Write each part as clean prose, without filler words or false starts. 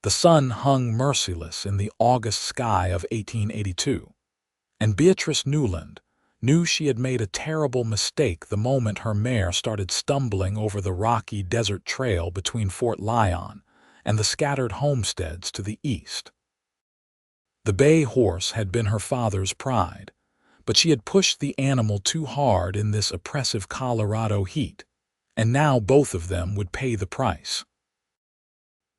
The sun hung merciless in the August sky of 1882, and Beatrice Newland knew she had made a terrible mistake the moment her mare started stumbling over the rocky desert trail between Fort Lyon and the scattered homesteads to the east. The bay horse had been her father's pride, but she had pushed the animal too hard in this oppressive Colorado heat, and now both of them would pay the price.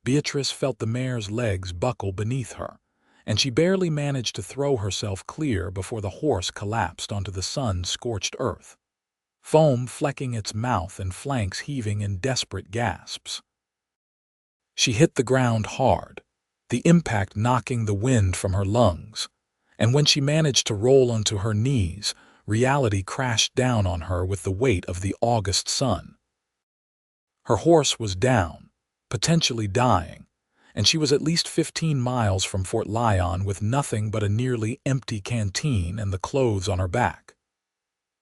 Beatrice felt the mare's legs buckle beneath her, and she barely managed to throw herself clear before the horse collapsed onto the sun-scorched earth, foam flecking its mouth and flanks heaving in desperate gasps. She hit the ground hard, the impact knocking the wind from her lungs, and when she managed to roll onto her knees, reality crashed down on her with the weight of the August sun. Her horse was down, potentially dying, and she was at least 15 miles from Fort Lyon with nothing but a nearly empty canteen and the clothes on her back.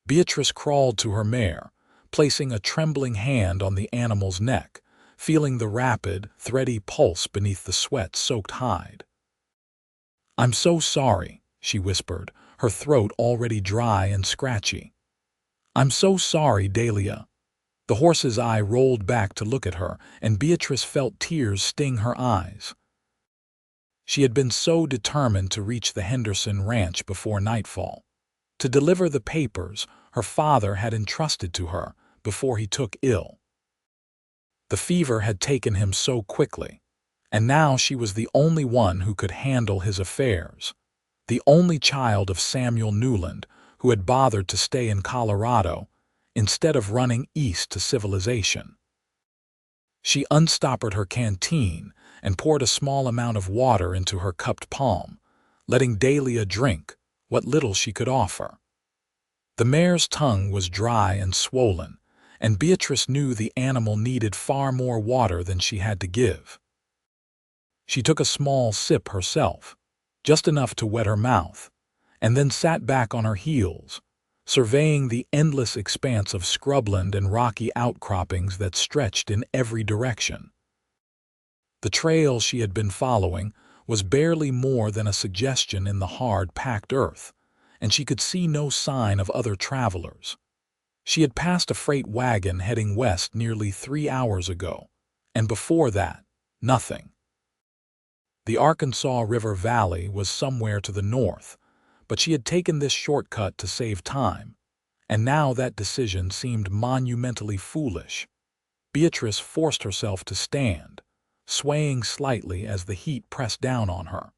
Beatrice crawled to her mare, placing a trembling hand on the animal's neck, feeling the rapid, thready pulse beneath the sweat-soaked hide. "I'm so sorry," she whispered, her throat already dry and scratchy. "I'm so sorry, Dahlia." The horse's eye rolled back to look at her, and Beatrice felt tears sting her eyes. She had been so determined to reach the Henderson ranch before nightfall, to deliver the papers her father had entrusted to her before he took ill. The fever had taken him so quickly, and now she was the only one who could handle his affairs, the only child of Samuel Newland who had bothered to stay in Colorado instead of running east to civilization. She unstoppered her canteen and poured a small amount of water into her cupped palm, letting Dahlia drink what little she could offer. The mare's tongue was dry and swollen, and Beatrice knew the animal needed far more water than she had to give. She took a small sip herself, just enough to wet her mouth, and then sat back on her heels, surveying the endless expanse of scrubland and rocky outcroppings that stretched in every direction. The trail she had been following was barely more than a suggestion in the hard, packed earth, and she could see no sign of other travelers. She had passed a freight wagon heading west nearly 3 hours ago, and before that, nothing. The Arkansas River Valley was somewhere to the north, but she had taken this shortcut to save time, and now that decision seemed monumentally foolish. Beatrice forced herself to stand, swaying slightly as the heat pressed down on her.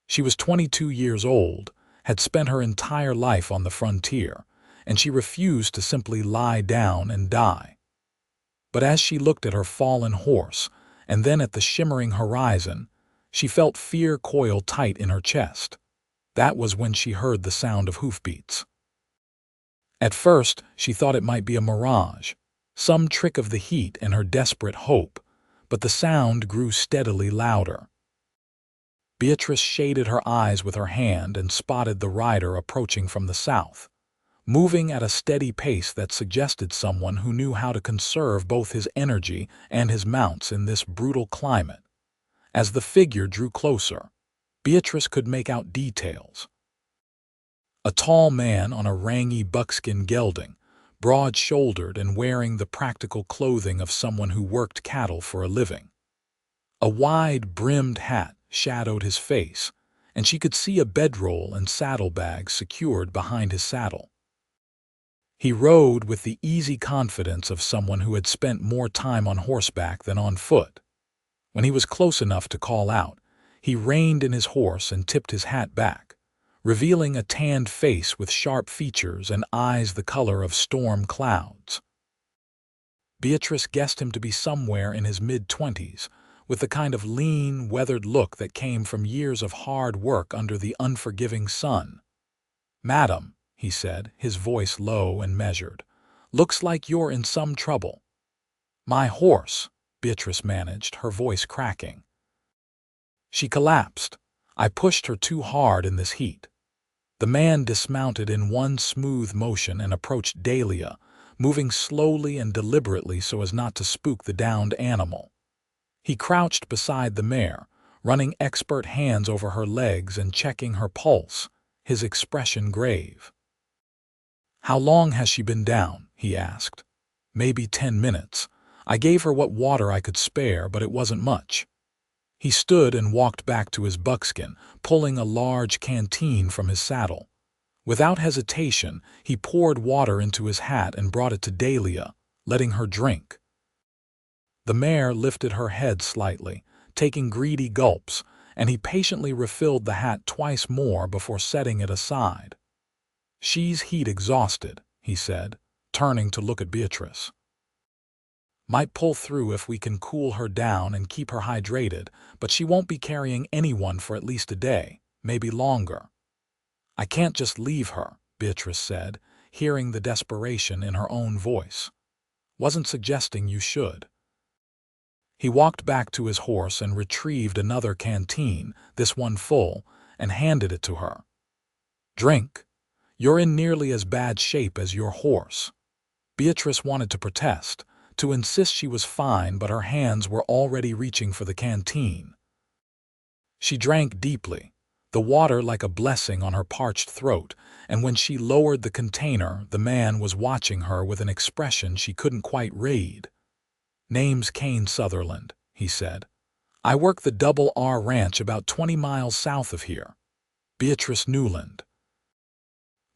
She was 22 years old, had spent her entire life on the frontier, and she refused to simply lie down and die. But as she looked at her fallen horse, and then at the shimmering horizon, she felt fear coil tight in her chest. That was when she heard the sound of hoofbeats. At first, she thought it might be a mirage, some trick of the heat and her desperate hope, but the sound grew steadily louder. Beatrice shaded her eyes with her hand and spotted the rider approaching from the south, moving at a steady pace that suggested someone who knew how to conserve both his energy and his mounts in this brutal climate. As the figure drew closer, Beatrice could make out details. A tall man on a rangy buckskin gelding, broad-shouldered and wearing the practical clothing of someone who worked cattle for a living. A wide-brimmed hat shadowed his face, and she could see a bedroll and saddlebag secured behind his saddle. He rode with the easy confidence of someone who had spent more time on horseback than on foot. When he was close enough to call out, he reined in his horse and tipped his hat back, revealing a tanned face with sharp features and eyes the color of storm clouds. Beatrice guessed him to be somewhere in his mid-20s, with the kind of lean, weathered look that came from years of hard work under the unforgiving sun. "Madam," he said, his voice low and measured, "looks like you're in some trouble." "My horse," Beatrice managed, her voice cracking. She collapsed. "I pushed her too hard in this heat." The man dismounted in one smooth motion and approached Dahlia, moving slowly and deliberately so as not to spook the downed animal. He crouched beside the mare, running expert hands over her legs and checking her pulse, his expression grave. "How long has she been down?" he asked. "Maybe 10 minutes. I gave her what water I could spare, but it wasn't much." He stood and walked back to his buckskin, pulling a large canteen from his saddle. Without hesitation, he poured water into his hat and brought it to Dahlia, letting her drink. The mare lifted her head slightly, taking greedy gulps, and he patiently refilled the hat twice more before setting it aside. "She's heat-exhausted," he said, turning to look at Beatrice. "Might pull through if we can cool her down and keep her hydrated, but she won't be carrying anyone for at least a day, maybe longer." "I can't just leave her," Beatrice said, hearing the desperation in her own voice. "Wasn't suggesting you should." He walked back to his horse and retrieved another canteen, this one full, and handed it to her. "Drink. You're in nearly as bad shape as your horse." Beatrice wanted to protest, to insist she was fine, but her hands were already reaching for the canteen. She drank deeply, the water like a blessing on her parched throat, and when she lowered the container, the man was watching her with an expression she couldn't quite read. "Name's Kane Sutherland," he said. "I work the Double R Ranch about 20 miles south of here. Beatrice Newland.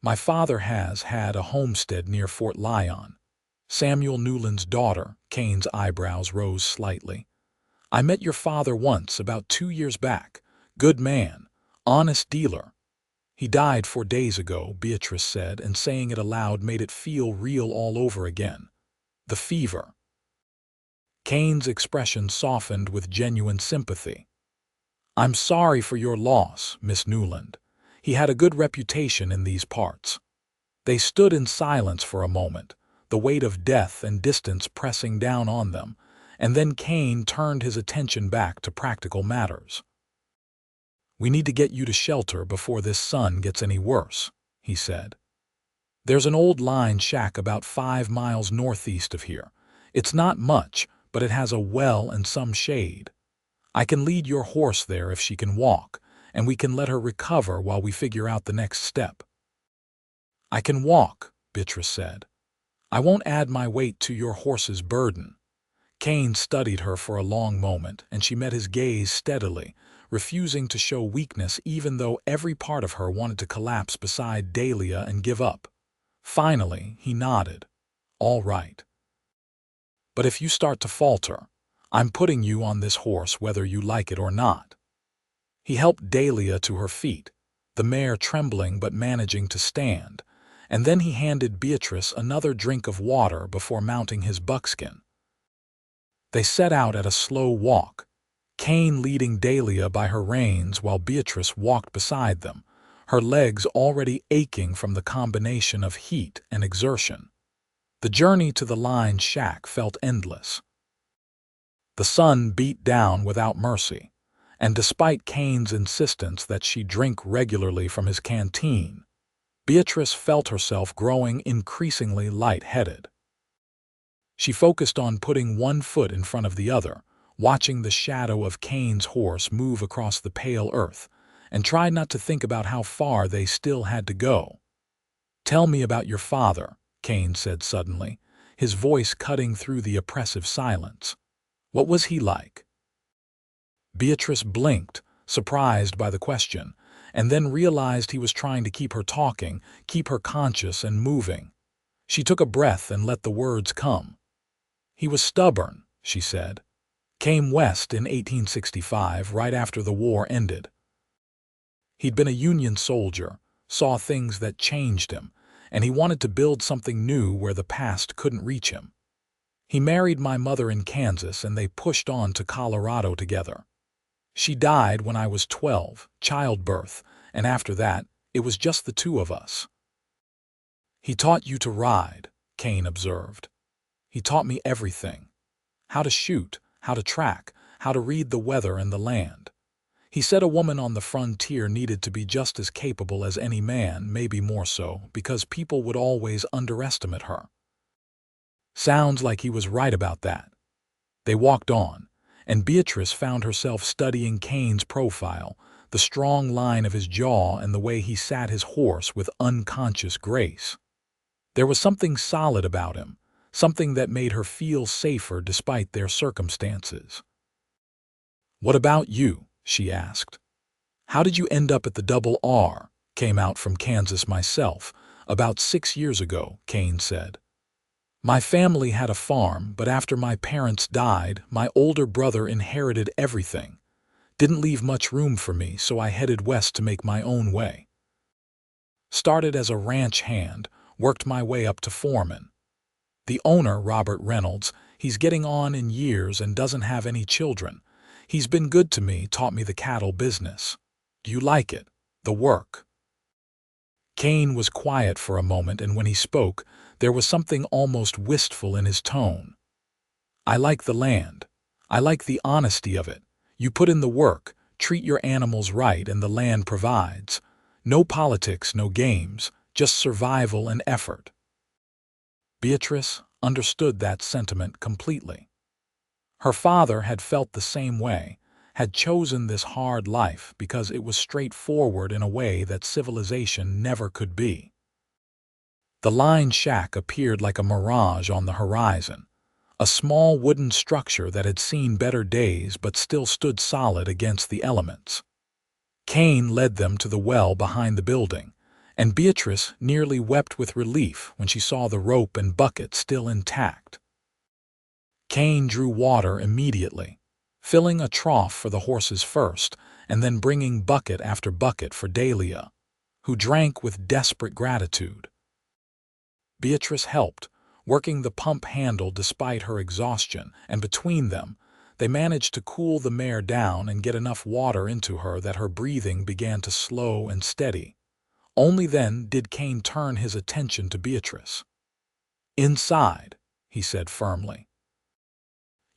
My father has had a homestead near Fort Lyon." Samuel Newland's daughter. Kane's eyebrows rose slightly. "I met your father once, about 2 years back. Good man, honest dealer." "He died 4 days ago," Beatrice said, and saying it aloud made it feel real all over again. "The fever." Kane's expression softened with genuine sympathy. "I'm sorry for your loss, Miss Newland. He had a good reputation in these parts." They stood in silence for a moment, the weight of death and distance pressing down on them, and then Kane turned his attention back to practical matters. "We need to get you to shelter before this sun gets any worse," he said. "There's an old line shack about 5 miles northeast of here. It's not much, but it has a well and some shade. I can lead your horse there if she can walk, and we can let her recover while we figure out the next step." "I can walk," Beatrice said. "I won't add my weight to your horse's burden." Kane studied her for a long moment, and she met his gaze steadily, refusing to show weakness even though every part of her wanted to collapse beside Dahlia and give up. Finally, he nodded. "All right. But if you start to falter, I'm putting you on this horse whether you like it or not." He helped Dahlia to her feet, the mare trembling but managing to stand, and then he handed Beatrice another drink of water before mounting his buckskin. They set out at a slow walk, Kane leading Dahlia by her reins while Beatrice walked beside them, her legs already aching from the combination of heat and exertion. The journey to the line shack felt endless. The sun beat down without mercy, and despite Kane's insistence that she drink regularly from his canteen, Beatrice felt herself growing increasingly light-headed. She focused on putting one foot in front of the other, watching the shadow of Kane's horse move across the pale earth, and tried not to think about how far they still had to go. "Tell me about your father," Kane said suddenly, his voice cutting through the oppressive silence. "What was he like?" Beatrice blinked, surprised by the question, and then realized he was trying to keep her talking, keep her conscious and moving. She took a breath and let the words come. "He was stubborn," she said. "Came west in 1865, right after the war ended. He'd been a Union soldier, saw things that changed him, and he wanted to build something new where the past couldn't reach him. He married my mother in Kansas and they pushed on to Colorado together. She died when I was 12, childbirth, and after that, it was just the two of us." "He taught you to ride," Kane observed. "He taught me everything. How to shoot, how to track, how to read the weather and the land. He said a woman on the frontier needed to be just as capable as any man, maybe more so, because people would always underestimate her." Sounds like he was right about that. They walked on, and Beatrice found herself studying Kane's profile, the strong line of his jaw and the way he sat his horse with unconscious grace. There was something solid about him, something that made her feel safer despite their circumstances. "What about you?" she asked. "How did you end up at the Double R? Came out from Kansas myself, about 6 years ago," Kane said. "My family had a farm, but after my parents died, my older brother inherited everything. Didn't leave much room for me, so I headed west to make my own way. Started as a ranch hand, worked my way up to foreman. The owner, Robert Reynolds, he's getting on in years and doesn't have any children. He's been good to me, taught me the cattle business. Do you like it, the work?" Kane was quiet for a moment, and when he spoke, there was something almost wistful in his tone. "I like the land. I like the honesty of it. You put in the work, treat your animals right, and the land provides. No politics, no games, just survival and effort." Beatrice understood that sentiment completely. Her father had felt the same way, had chosen this hard life because it was straightforward in a way that civilization never could be. The line shack appeared like a mirage on the horizon, a small wooden structure that had seen better days but still stood solid against the elements. Kane led them to the well behind the building, and Beatrice nearly wept with relief when she saw the rope and bucket still intact. Kane drew water immediately, filling a trough for the horses first, and then bringing bucket after bucket for Dahlia, who drank with desperate gratitude. Beatrice helped, working the pump handle despite her exhaustion, and between them, they managed to cool the mare down and get enough water into her that her breathing began to slow and steady. Only then did Kane turn his attention to Beatrice. "Inside," he said firmly.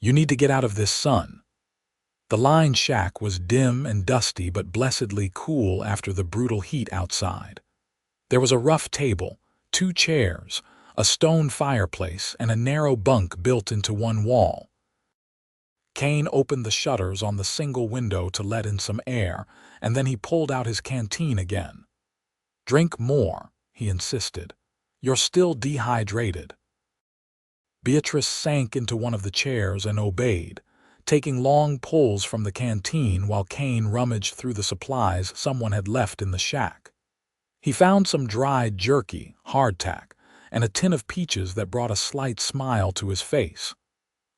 "You need to get out of this sun." The line shack was dim and dusty but blessedly cool after the brutal heat outside. There was a rough table, 2 chairs, a stone fireplace, and a narrow bunk built into one wall. Kane opened the shutters on the single window to let in some air, and then he pulled out his canteen again. "Drink more," he insisted. "You're still dehydrated." Beatrice sank into one of the chairs and obeyed, taking long pulls from the canteen while Kane rummaged through the supplies someone had left in the shack. He found some dried jerky, hardtack, and a tin of peaches that brought a slight smile to his face.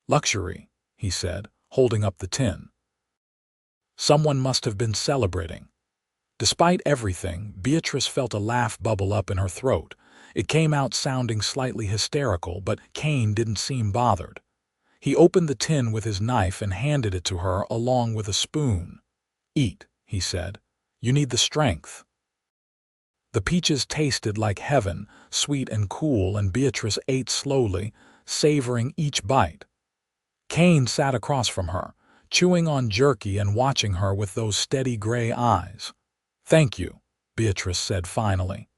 "Luxury," he said, holding up the tin. Someone must have been celebrating. Despite everything, Beatrice felt a laugh bubble up in her throat. It came out sounding slightly hysterical, but Kane didn't seem bothered. He opened the tin with his knife and handed it to her along with a spoon. "Eat," he said. "You need the strength." The peaches tasted like heaven, sweet and cool, and Beatrice ate slowly, savoring each bite. Kane sat across from her, chewing on jerky and watching her with those steady gray eyes. "Thank you," Beatrice said finally.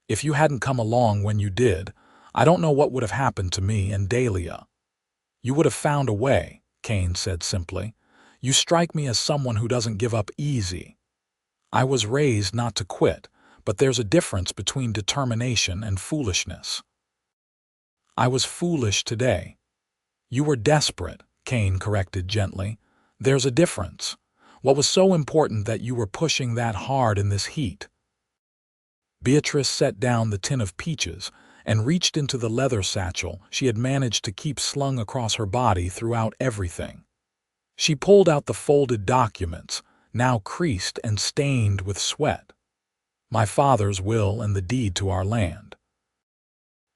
"If you hadn't come along when you did, I don't know what would have happened to me and Dahlia." "You would have found a way," Kane said simply. "You strike me as someone who doesn't give up easy. I was raised not to quit, but there's a difference between determination and foolishness." "I was foolish today." "You were desperate," Kane corrected gently. "There's a difference. What was so important that you were pushing that hard in this heat?" Beatrice set down the tin of peaches and reached into the leather satchel she had managed to keep slung across her body throughout everything. She pulled out the folded documents, now creased and stained with sweat. "My father's will and the deed to our land.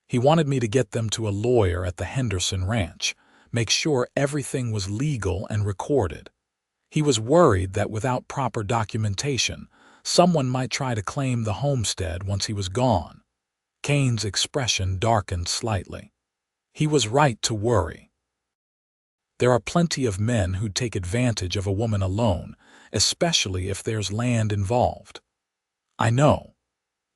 He wanted me to get them to a lawyer at the Henderson Ranch, make sure everything was legal and recorded. He was worried that without proper documentation, someone might try to claim the homestead once he was gone." Kane's expression darkened slightly. He was right to worry. There are plenty of men who'd take advantage of a woman alone, especially if there's land involved. "I know.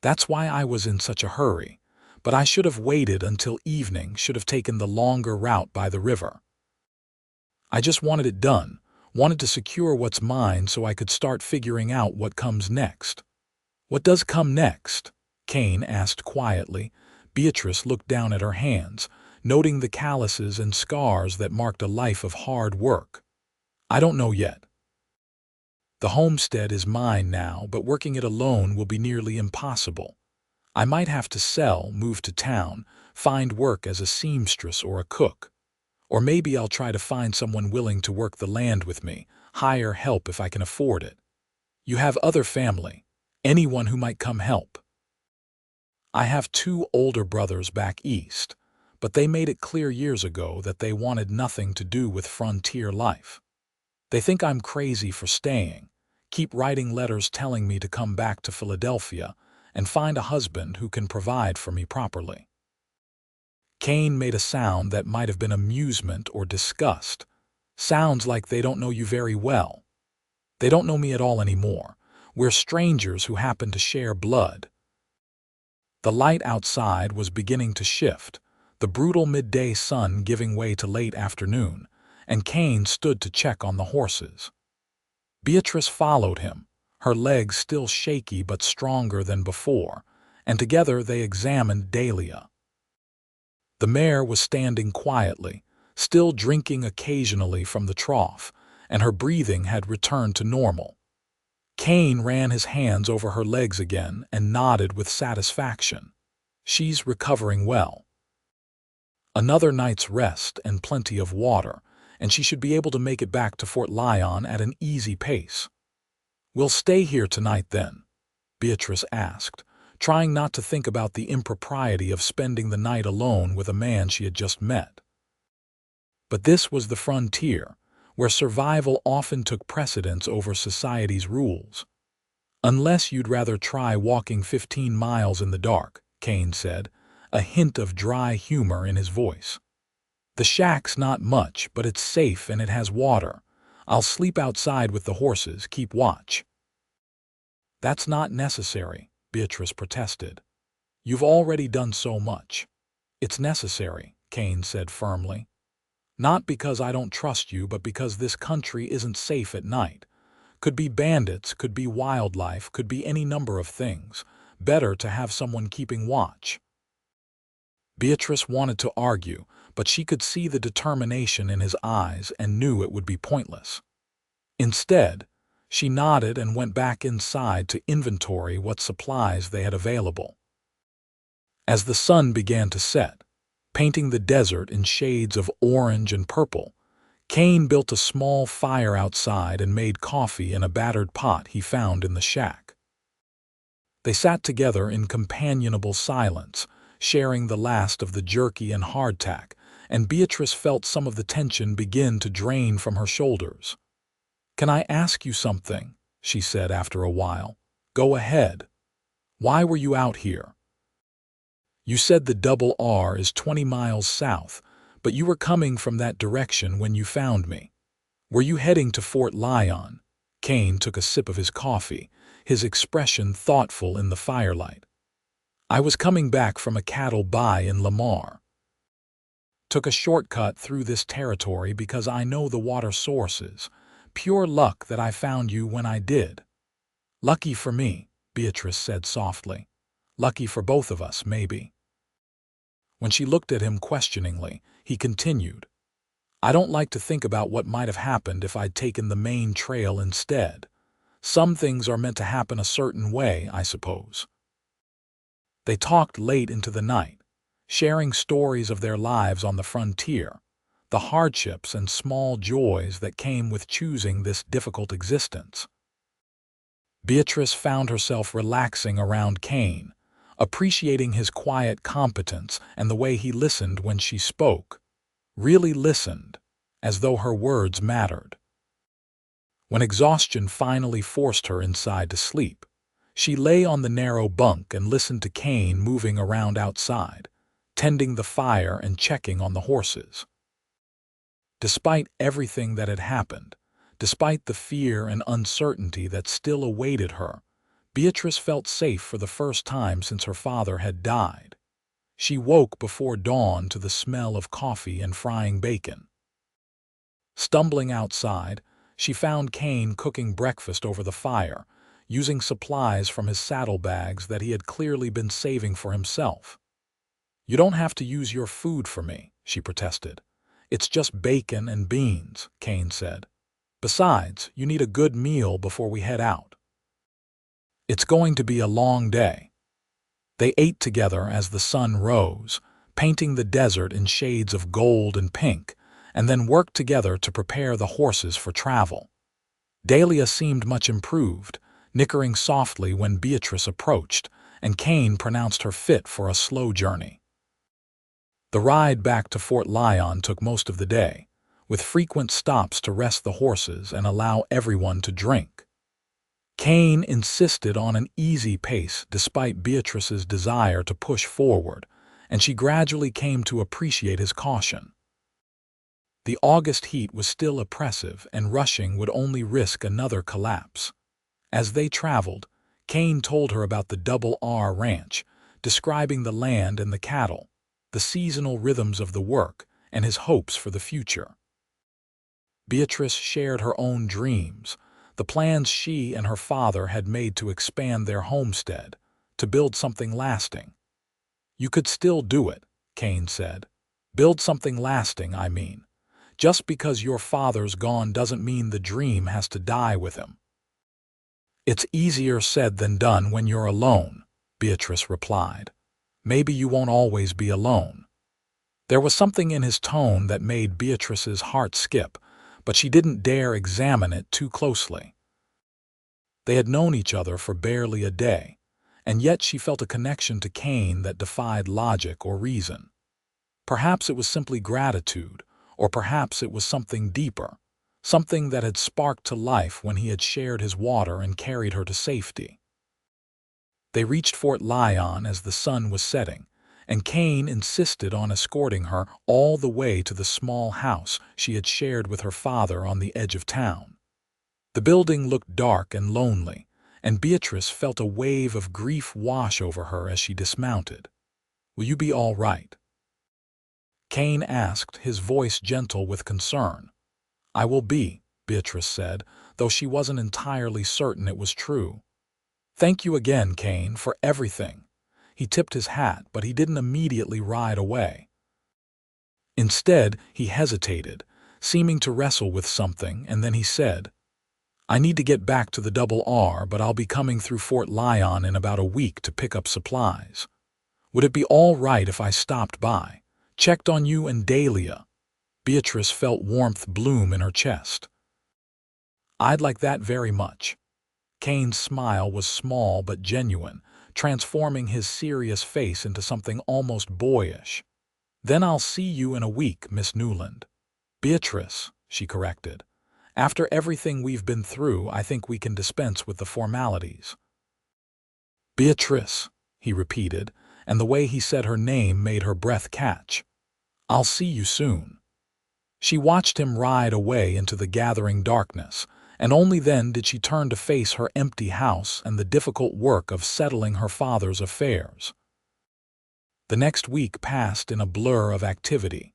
That's why I was in such a hurry, but I should have waited until evening, should have taken the longer route by the river." I just wanted it done, wanted to secure what's mine so I could start figuring out what comes next. What does come next? Kane asked quietly. Beatrice looked down at her hands, noting the calluses and scars that marked a life of hard work. I don't know yet. The homestead is mine now, but working it alone will be nearly impossible. I might have to sell, move to town, find work as a seamstress or a cook. Or maybe I'll try to find someone willing to work the land with me, hire help if I can afford it. You have other family, anyone who might come help. I have 2 older brothers back east, but they made it clear years ago that they wanted nothing to do with frontier life. They think I'm crazy for staying, keep writing letters telling me to come back to Philadelphia and find a husband who can provide for me properly. Kane made a sound that might have been amusement or disgust. Sounds like they don't know you very well. They don't know me at all anymore. We're strangers who happen to share blood. The light outside was beginning to shift, the brutal midday sun giving way to late afternoon, and Kane stood to check on the horses. Beatrice followed him, her legs still shaky but stronger than before, and together they examined Dahlia. The mare was standing quietly, still drinking occasionally from the trough, and her breathing had returned to normal. Kane ran his hands over her legs again and nodded with satisfaction. She's recovering well. Another night's rest and plenty of water, and she should be able to make it back to Fort Lyon at an easy pace. We'll stay here tonight then, Beatrice asked, trying not to think about the impropriety of spending the night alone with a man she had just met. But this was the frontier, where survival often took precedence over society's rules. Unless you'd rather try walking 15 miles in the dark, Kane said, a hint of dry humor in his voice. The shack's not much, but it's safe and it has water. I'll sleep outside with the horses, keep watch. That's not necessary, Beatrice protested. You've already done so much. It's necessary, Kane said firmly. Not because I don't trust you, but because this country isn't safe at night. Could be bandits, could be wildlife, could be any number of things. Better to have someone keeping watch. Beatrice wanted to argue, but she could see the determination in his eyes and knew it would be pointless. Instead, she nodded and went back inside to inventory what supplies they had available. As the sun began to set, painting the desert in shades of orange and purple, Kane built a small fire outside and made coffee in a battered pot he found in the shack. They sat together in companionable silence, sharing the last of the jerky and hardtack, and Beatrice felt some of the tension begin to drain from her shoulders. "Can I ask you something?" she said after a while. "Go ahead. Why were you out here? You said the double R is 20 miles south, but you were coming from that direction when you found me. Were you heading to Fort Lyon?" Kane took a sip of his coffee, his expression thoughtful in the firelight. "I was coming back from a cattle buy in Lamar. Took a shortcut through this territory because I know the water sources. Pure luck that I found you when I did." "Lucky for me," Beatrice said softly. "Lucky for both of us, maybe." When she looked at him questioningly, he continued, "I don't like to think about what might have happened if I'd taken the main trail instead. Some things are meant to happen a certain way, I suppose." They talked late into the night, sharing stories of their lives on the frontier, the hardships and small joys that came with choosing this difficult existence. Beatrice found herself relaxing around Kane, appreciating his quiet competence and the way he listened when she spoke. Really listened, as though her words mattered. When exhaustion finally forced her inside to sleep, she lay on the narrow bunk and listened to Kane moving around outside, tending the fire and checking on the horses. Despite everything that had happened, despite the fear and uncertainty that still awaited her, Beatrice felt safe for the first time since her father had died. She woke before dawn to the smell of coffee and frying bacon. Stumbling outside, she found Kane cooking breakfast over the fire, using supplies from his saddlebags that he had clearly been saving for himself. "You don't have to use your food for me," she protested. "It's just bacon and beans," Kane said. "Besides, you need a good meal before we head out. It's going to be a long day." They ate together as the sun rose, painting the desert in shades of gold and pink, and then worked together to prepare the horses for travel. Dahlia seemed much improved, nickering softly when Beatrice approached, and Kane pronounced her fit for a slow journey. The ride back to Fort Lyon took most of the day, with frequent stops to rest the horses and allow everyone to drink. Kane insisted on an easy pace despite Beatrice's desire to push forward, and she gradually came to appreciate his caution. The August heat was still oppressive, and rushing would only risk another collapse. As they traveled, Kane told her about the Double R Ranch, describing the land and the cattle, the seasonal rhythms of the work, and his hopes for the future. Beatrice shared her own dreams, the plans she and her father had made to expand their homestead, to build something lasting. "You could still do it," Kane said. "Build something lasting, I mean. Just because your father's gone doesn't mean the dream has to die with him." "It's easier said than done when you're alone," Beatrice replied. "Maybe you won't always be alone." There was something in his tone that made Beatrice's heart skip, but she didn't dare examine it too closely. They had known each other for barely a day, and yet she felt a connection to Kane that defied logic or reason. Perhaps it was simply gratitude, or perhaps it was something deeper, something that had sparked to life when he had shared his water and carried her to safety. They reached Fort Lyon as the sun was setting, and Kane insisted on escorting her all the way to the small house she had shared with her father on the edge of town. The building looked dark and lonely, and Beatrice felt a wave of grief wash over her as she dismounted. "Will you be all right?" Kane asked, his voice gentle with concern. "I will be," Beatrice said, though she wasn't entirely certain it was true. "Thank you again, Kane, for everything." He tipped his hat, but he didn't immediately ride away. Instead, he hesitated, seeming to wrestle with something, and then he said, "I need to get back to the Double R, but I'll be coming through Fort Lyon in about a week to pick up supplies. Would it be all right if I stopped by, checked on you and Dahlia?" Beatrice felt warmth bloom in her chest. "I'd like that very much." Kane's smile was small but genuine, transforming his serious face into something almost boyish. "Then I'll see you in a week, Miss Newland." "Beatrice," she corrected. "After everything we've been through, I think we can dispense with the formalities." "Beatrice," he repeated, and the way he said her name made her breath catch. "I'll see you soon." She watched him ride away into the gathering darkness, and only then did she turn to face her empty house and the difficult work of settling her father's affairs. The next week passed in a blur of activity.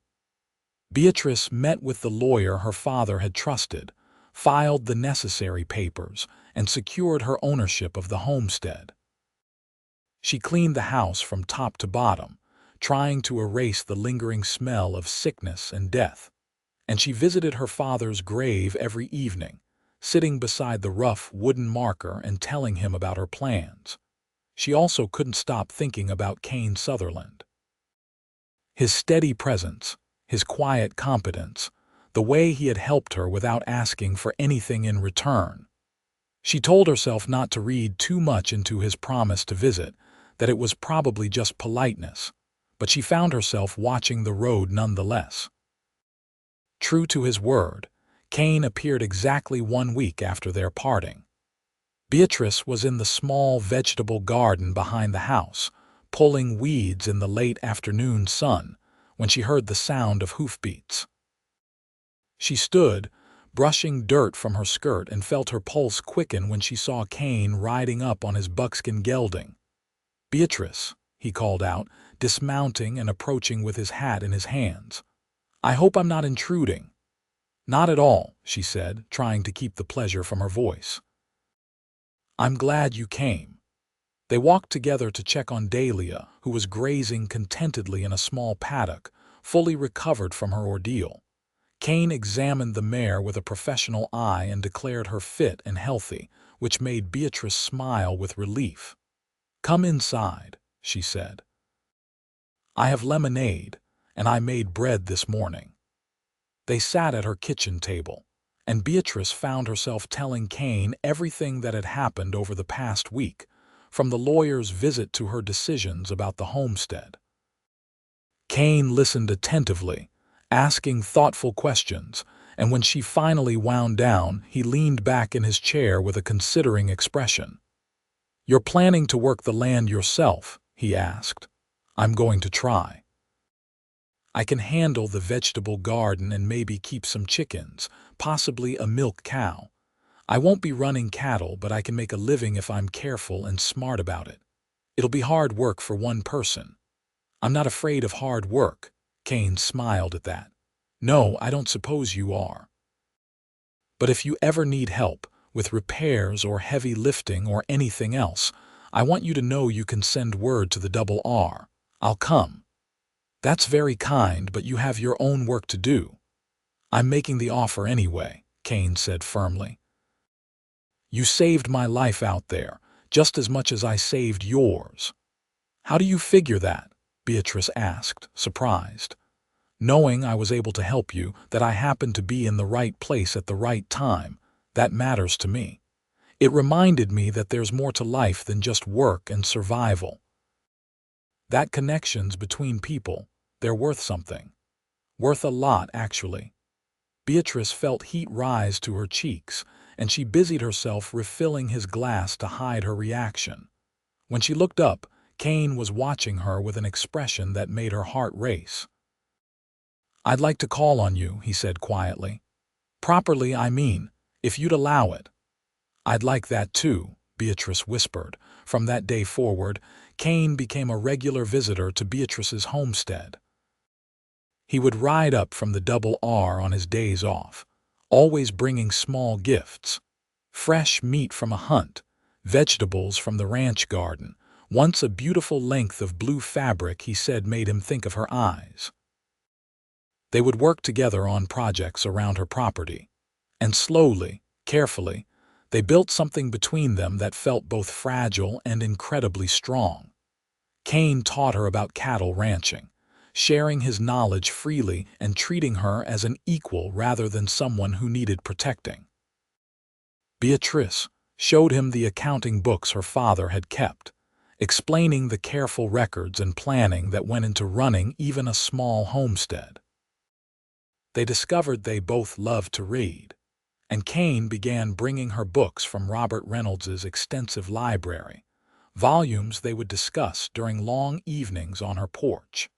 Beatrice met with the lawyer her father had trusted, filed the necessary papers, and secured her ownership of the homestead. She cleaned the house from top to bottom, trying to erase the lingering smell of sickness and death, and she visited her father's grave every evening, sitting beside the rough wooden marker and telling him about her plans. She also couldn't stop thinking about Kane Sutherland. His steady presence, his quiet competence, the way he had helped her without asking for anything in return. She told herself not to read too much into his promise to visit, that it was probably just politeness, but she found herself watching the road nonetheless. True to his word, Kane appeared exactly 1 week after their parting. Beatrice was in the small vegetable garden behind the house, pulling weeds in the late afternoon sun, when she heard the sound of hoofbeats. She stood, brushing dirt from her skirt, and felt her pulse quicken when she saw Kane riding up on his buckskin gelding. "Beatrice," he called out, dismounting and approaching with his hat in his hands. "I hope I'm not intruding." Not at all, she said, trying to keep the pleasure from her voice. I'm glad you came. They walked together to check on Dahlia, who was grazing contentedly in a small paddock, fully recovered from her ordeal. Kane examined the mare with a professional eye and declared her fit and healthy, which made Beatrice smile with relief. Come inside, she said. I have lemonade, and I made bread this morning. They sat at her kitchen table, and Beatrice found herself telling Kane everything that had happened over the past week, from the lawyer's visit to her decisions about the homestead. Kane listened attentively, asking thoughtful questions, and when she finally wound down, he leaned back in his chair with a considering expression. You're planning to work the land yourself, he asked. I'm going to try. I can handle the vegetable garden and maybe keep some chickens, possibly a milk cow. I won't be running cattle, but I can make a living if I'm careful and smart about it. It'll be hard work for one person. I'm not afraid of hard work. Kane smiled at that. No, I don't suppose you are. But if you ever need help with repairs or heavy lifting or anything else, I want you to know you can send word to the Double R. I'll come. That's very kind, but you have your own work to do. I'm making the offer anyway, Kane said firmly. You saved my life out there, just as much as I saved yours. How do you figure that? Beatrice asked, surprised. Knowing I was able to help you, that I happened to be in the right place at the right time, that matters to me. It reminded me that there's more to life than just work and survival. That connections between people, they're worth something. Worth a lot, actually. Beatrice felt heat rise to her cheeks, and she busied herself refilling his glass to hide her reaction. When she looked up, Kane was watching her with an expression that made her heart race. I'd like to call on you, he said quietly. Properly, I mean, if you'd allow it. I'd like that too, Beatrice whispered. From that day forward, Kane became a regular visitor to Beatrice's homestead. He would ride up from the Double R on his days off, always bringing small gifts. Fresh meat from a hunt, vegetables from the ranch garden, once a beautiful length of blue fabric he said made him think of her eyes. They would work together on projects around her property, and slowly, carefully, they built something between them that felt both fragile and incredibly strong. Kane taught her about cattle ranching, sharing his knowledge freely and treating her as an equal rather than someone who needed protecting. Beatrice showed him the accounting books her father had kept, explaining the careful records and planning that went into running even a small homestead. They discovered they both loved to read, and Kane began bringing her books from Robert Reynolds's extensive library, volumes they would discuss during long evenings on her porch.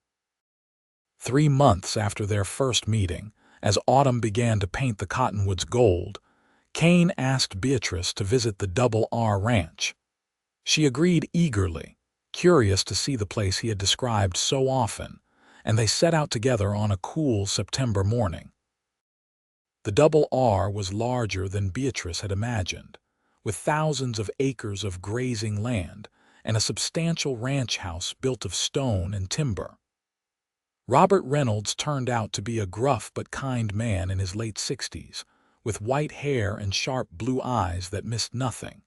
3 months after their first meeting, as autumn began to paint the cottonwoods gold, Kane asked Beatrice to visit the Double R Ranch. She agreed eagerly, curious to see the place he had described so often, and they set out together on a cool September morning. The Double R was larger than Beatrice had imagined, with thousands of acres of grazing land and a substantial ranch house built of stone and timber. Robert Reynolds turned out to be a gruff but kind man in his late 60s, with white hair and sharp blue eyes that missed nothing.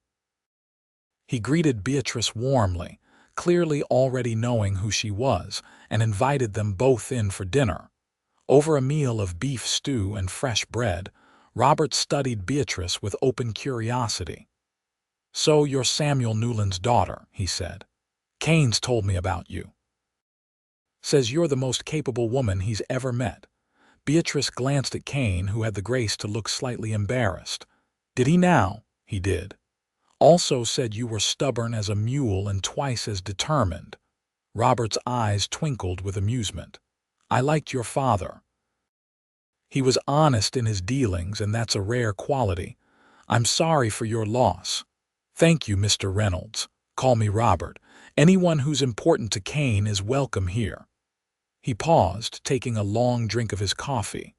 He greeted Beatrice warmly, clearly already knowing who she was, and invited them both in for dinner. Over a meal of beef stew and fresh bread, Robert studied Beatrice with open curiosity. So you're Samuel Newland's daughter, he said. Kane's told me about you. Says you're the most capable woman he's ever met. Beatrice glanced at Kane, who had the grace to look slightly embarrassed. Did he now? He did. Also said you were stubborn as a mule and twice as determined. Robert's eyes twinkled with amusement. I liked your father. He was honest in his dealings, and that's a rare quality. I'm sorry for your loss. Thank you, Mr. Reynolds. Call me Robert. Anyone who's important to Kane is welcome here. He paused, taking a long drink of his coffee.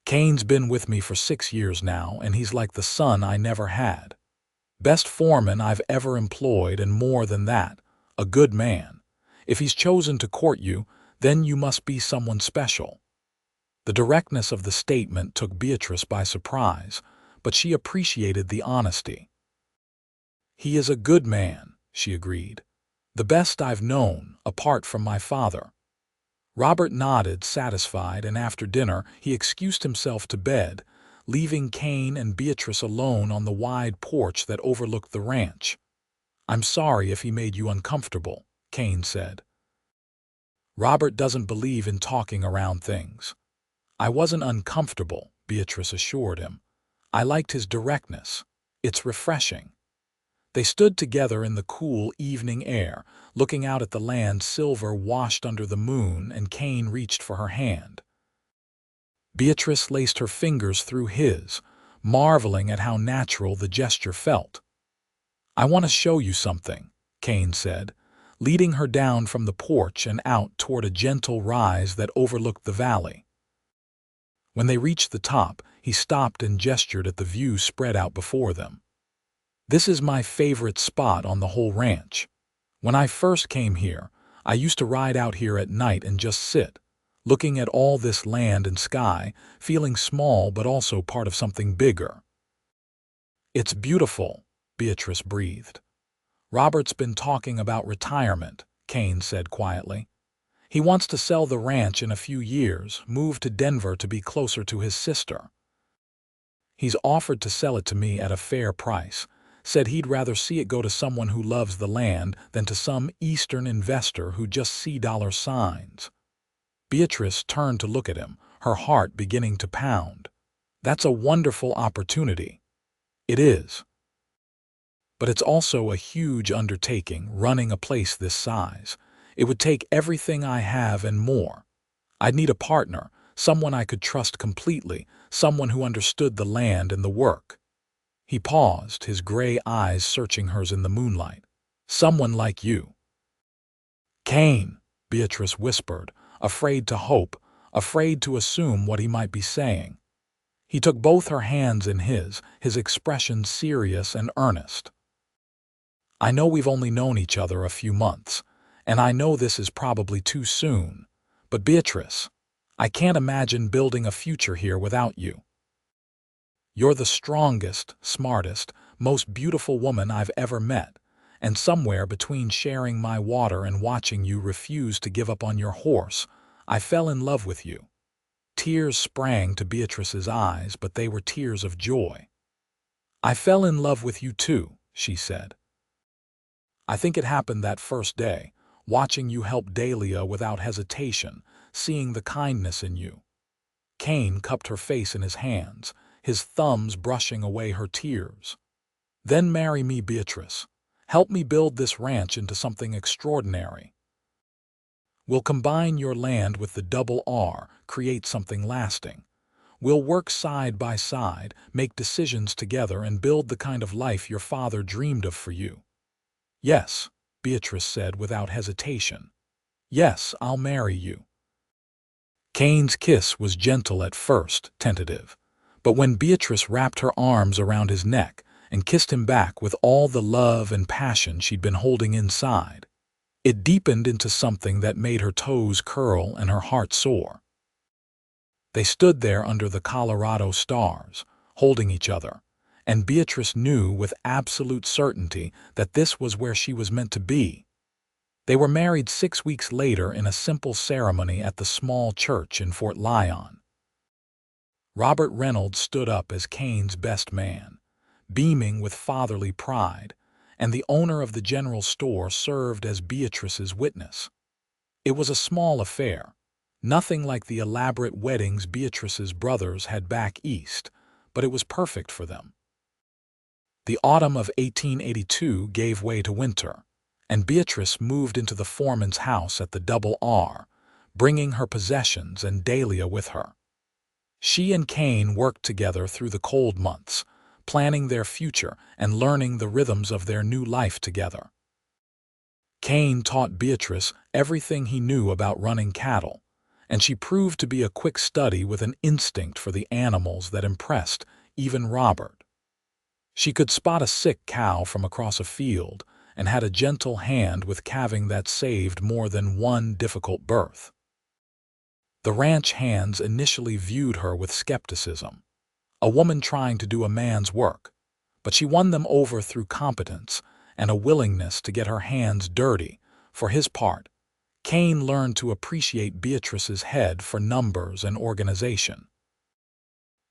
Kane's been with me for 6 years now, and he's like the son I never had. Best foreman I've ever employed, and more than that, a good man. If he's chosen to court you, then you must be someone special." The directness of the statement took Beatrice by surprise, but she appreciated the honesty. "He is a good man," she agreed. "The best I've known, apart from my father." Robert nodded, satisfied, and after dinner he excused himself to bed, leaving Kane and Beatrice alone on the wide porch that overlooked the ranch. "I'm sorry if he made you uncomfortable," Kane said. "Robert doesn't believe in talking around things." "I wasn't uncomfortable," Beatrice assured him. "I liked his directness. It's refreshing." They stood together in the cool evening air, looking out at the land silver washed under the moon, and Kane reached for her hand. Beatrice laced her fingers through his, marveling at how natural the gesture felt. "I want to show you something," Kane said, leading her down from the porch and out toward a gentle rise that overlooked the valley. When they reached the top, he stopped and gestured at the view spread out before them. "This is my favorite spot on the whole ranch. When I first came here, I used to ride out here at night and just sit, looking at all this land and sky, feeling small but also part of something bigger." "It's beautiful," Beatrice breathed. "Robert's been talking about retirement," Kane said quietly. "He wants to sell the ranch in a few years, move to Denver to be closer to his sister. He's offered to sell it to me at a fair price, said he'd rather see it go to someone who loves the land than to some Eastern investor who just sees dollar signs." Beatrice turned to look at him, her heart beginning to pound. "That's a wonderful opportunity." "It is. But it's also a huge undertaking, running a place this size. It would take everything I have and more. I'd need a partner, someone I could trust completely, someone who understood the land and the work." He paused, his gray eyes searching hers in the moonlight. "Someone like you." "Kane," Beatrice whispered, afraid to hope, afraid to assume what he might be saying. He took both her hands in his expression serious and earnest. "I know we've only known each other a few months, and I know this is probably too soon, but Beatrice, I can't imagine building a future here without you. You're the strongest, smartest, most beautiful woman I've ever met, and somewhere between sharing my water and watching you refuse to give up on your horse, I fell in love with you." Tears sprang to Beatrice's eyes, but they were tears of joy. "I fell in love with you too," she said. "I think it happened that first day, watching you help Dahlia without hesitation, seeing the kindness in you." Kane cupped her face in his hands, his thumbs brushing away her tears. "Then marry me, Beatrice. Help me build this ranch into something extraordinary. We'll combine your land with the double R, create something lasting. We'll work side by side, make decisions together, and build the kind of life your father dreamed of for you." "Yes," Beatrice said without hesitation. "Yes, I'll marry you." Kane's kiss was gentle at first, tentative, but when Beatrice wrapped her arms around his neck and kissed him back with all the love and passion she'd been holding inside, it deepened into something that made her toes curl and her heart soar. They stood there under the Colorado stars, holding each other, and Beatrice knew with absolute certainty that this was where she was meant to be. They were married 6 weeks later in a simple ceremony at the small church in Fort Lyon. Robert Reynolds stood up as Kane's best man, beaming with fatherly pride, and the owner of the general store served as Beatrice's witness. It was a small affair, nothing like the elaborate weddings Beatrice's brothers had back east, but it was perfect for them. The autumn of 1882 gave way to winter, and Beatrice moved into the foreman's house at the Double R, bringing her possessions and Dahlia with her. She and Kane worked together through the cold months, planning their future and learning the rhythms of their new life together. Kane taught Beatrice everything he knew about running cattle, and she proved to be a quick study with an instinct for the animals that impressed even Robert. She could spot a sick cow from across a field and had a gentle hand with calving that saved more than one difficult birth. The ranch hands initially viewed her with skepticism, a woman trying to do a man's work, but she won them over through competence and a willingness to get her hands dirty. For his part, Kane learned to appreciate Beatrice's head for numbers and organization.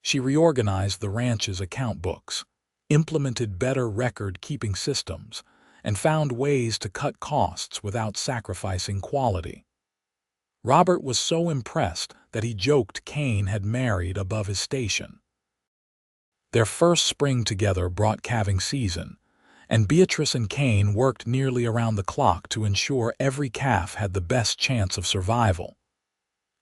She reorganized the ranch's account books, implemented better record-keeping systems, and found ways to cut costs without sacrificing quality. Robert was so impressed that he joked Kane had married above his station. Their first spring together brought calving season, and Beatrice and Kane worked nearly around the clock to ensure every calf had the best chance of survival.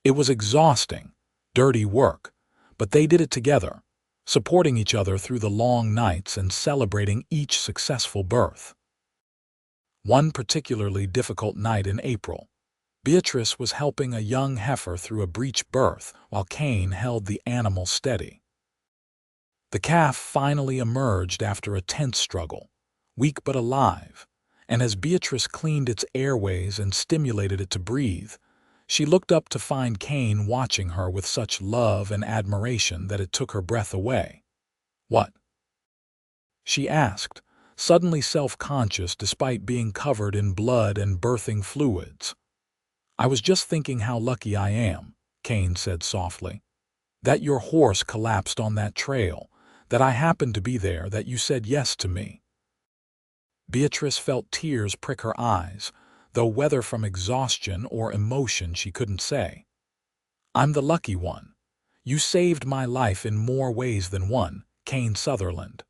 It was exhausting, dirty work, but they did it together, supporting each other through the long nights and celebrating each successful birth. One particularly difficult night in April, Beatrice was helping a young heifer through a breech birth while Kane held the animal steady. The calf finally emerged after a tense struggle, weak but alive, and as Beatrice cleaned its airways and stimulated it to breathe, she looked up to find Kane watching her with such love and admiration that it took her breath away. "What?" she asked, suddenly self-conscious despite being covered in blood and birthing fluids. "I was just thinking how lucky I am," Kane said softly, "that your horse collapsed on that trail, that I happened to be there, that you said yes to me." Beatrice felt tears prick her eyes, though whether from exhaustion or emotion she couldn't say. "I'm the lucky one. You saved my life in more ways than one, Kane Sutherland."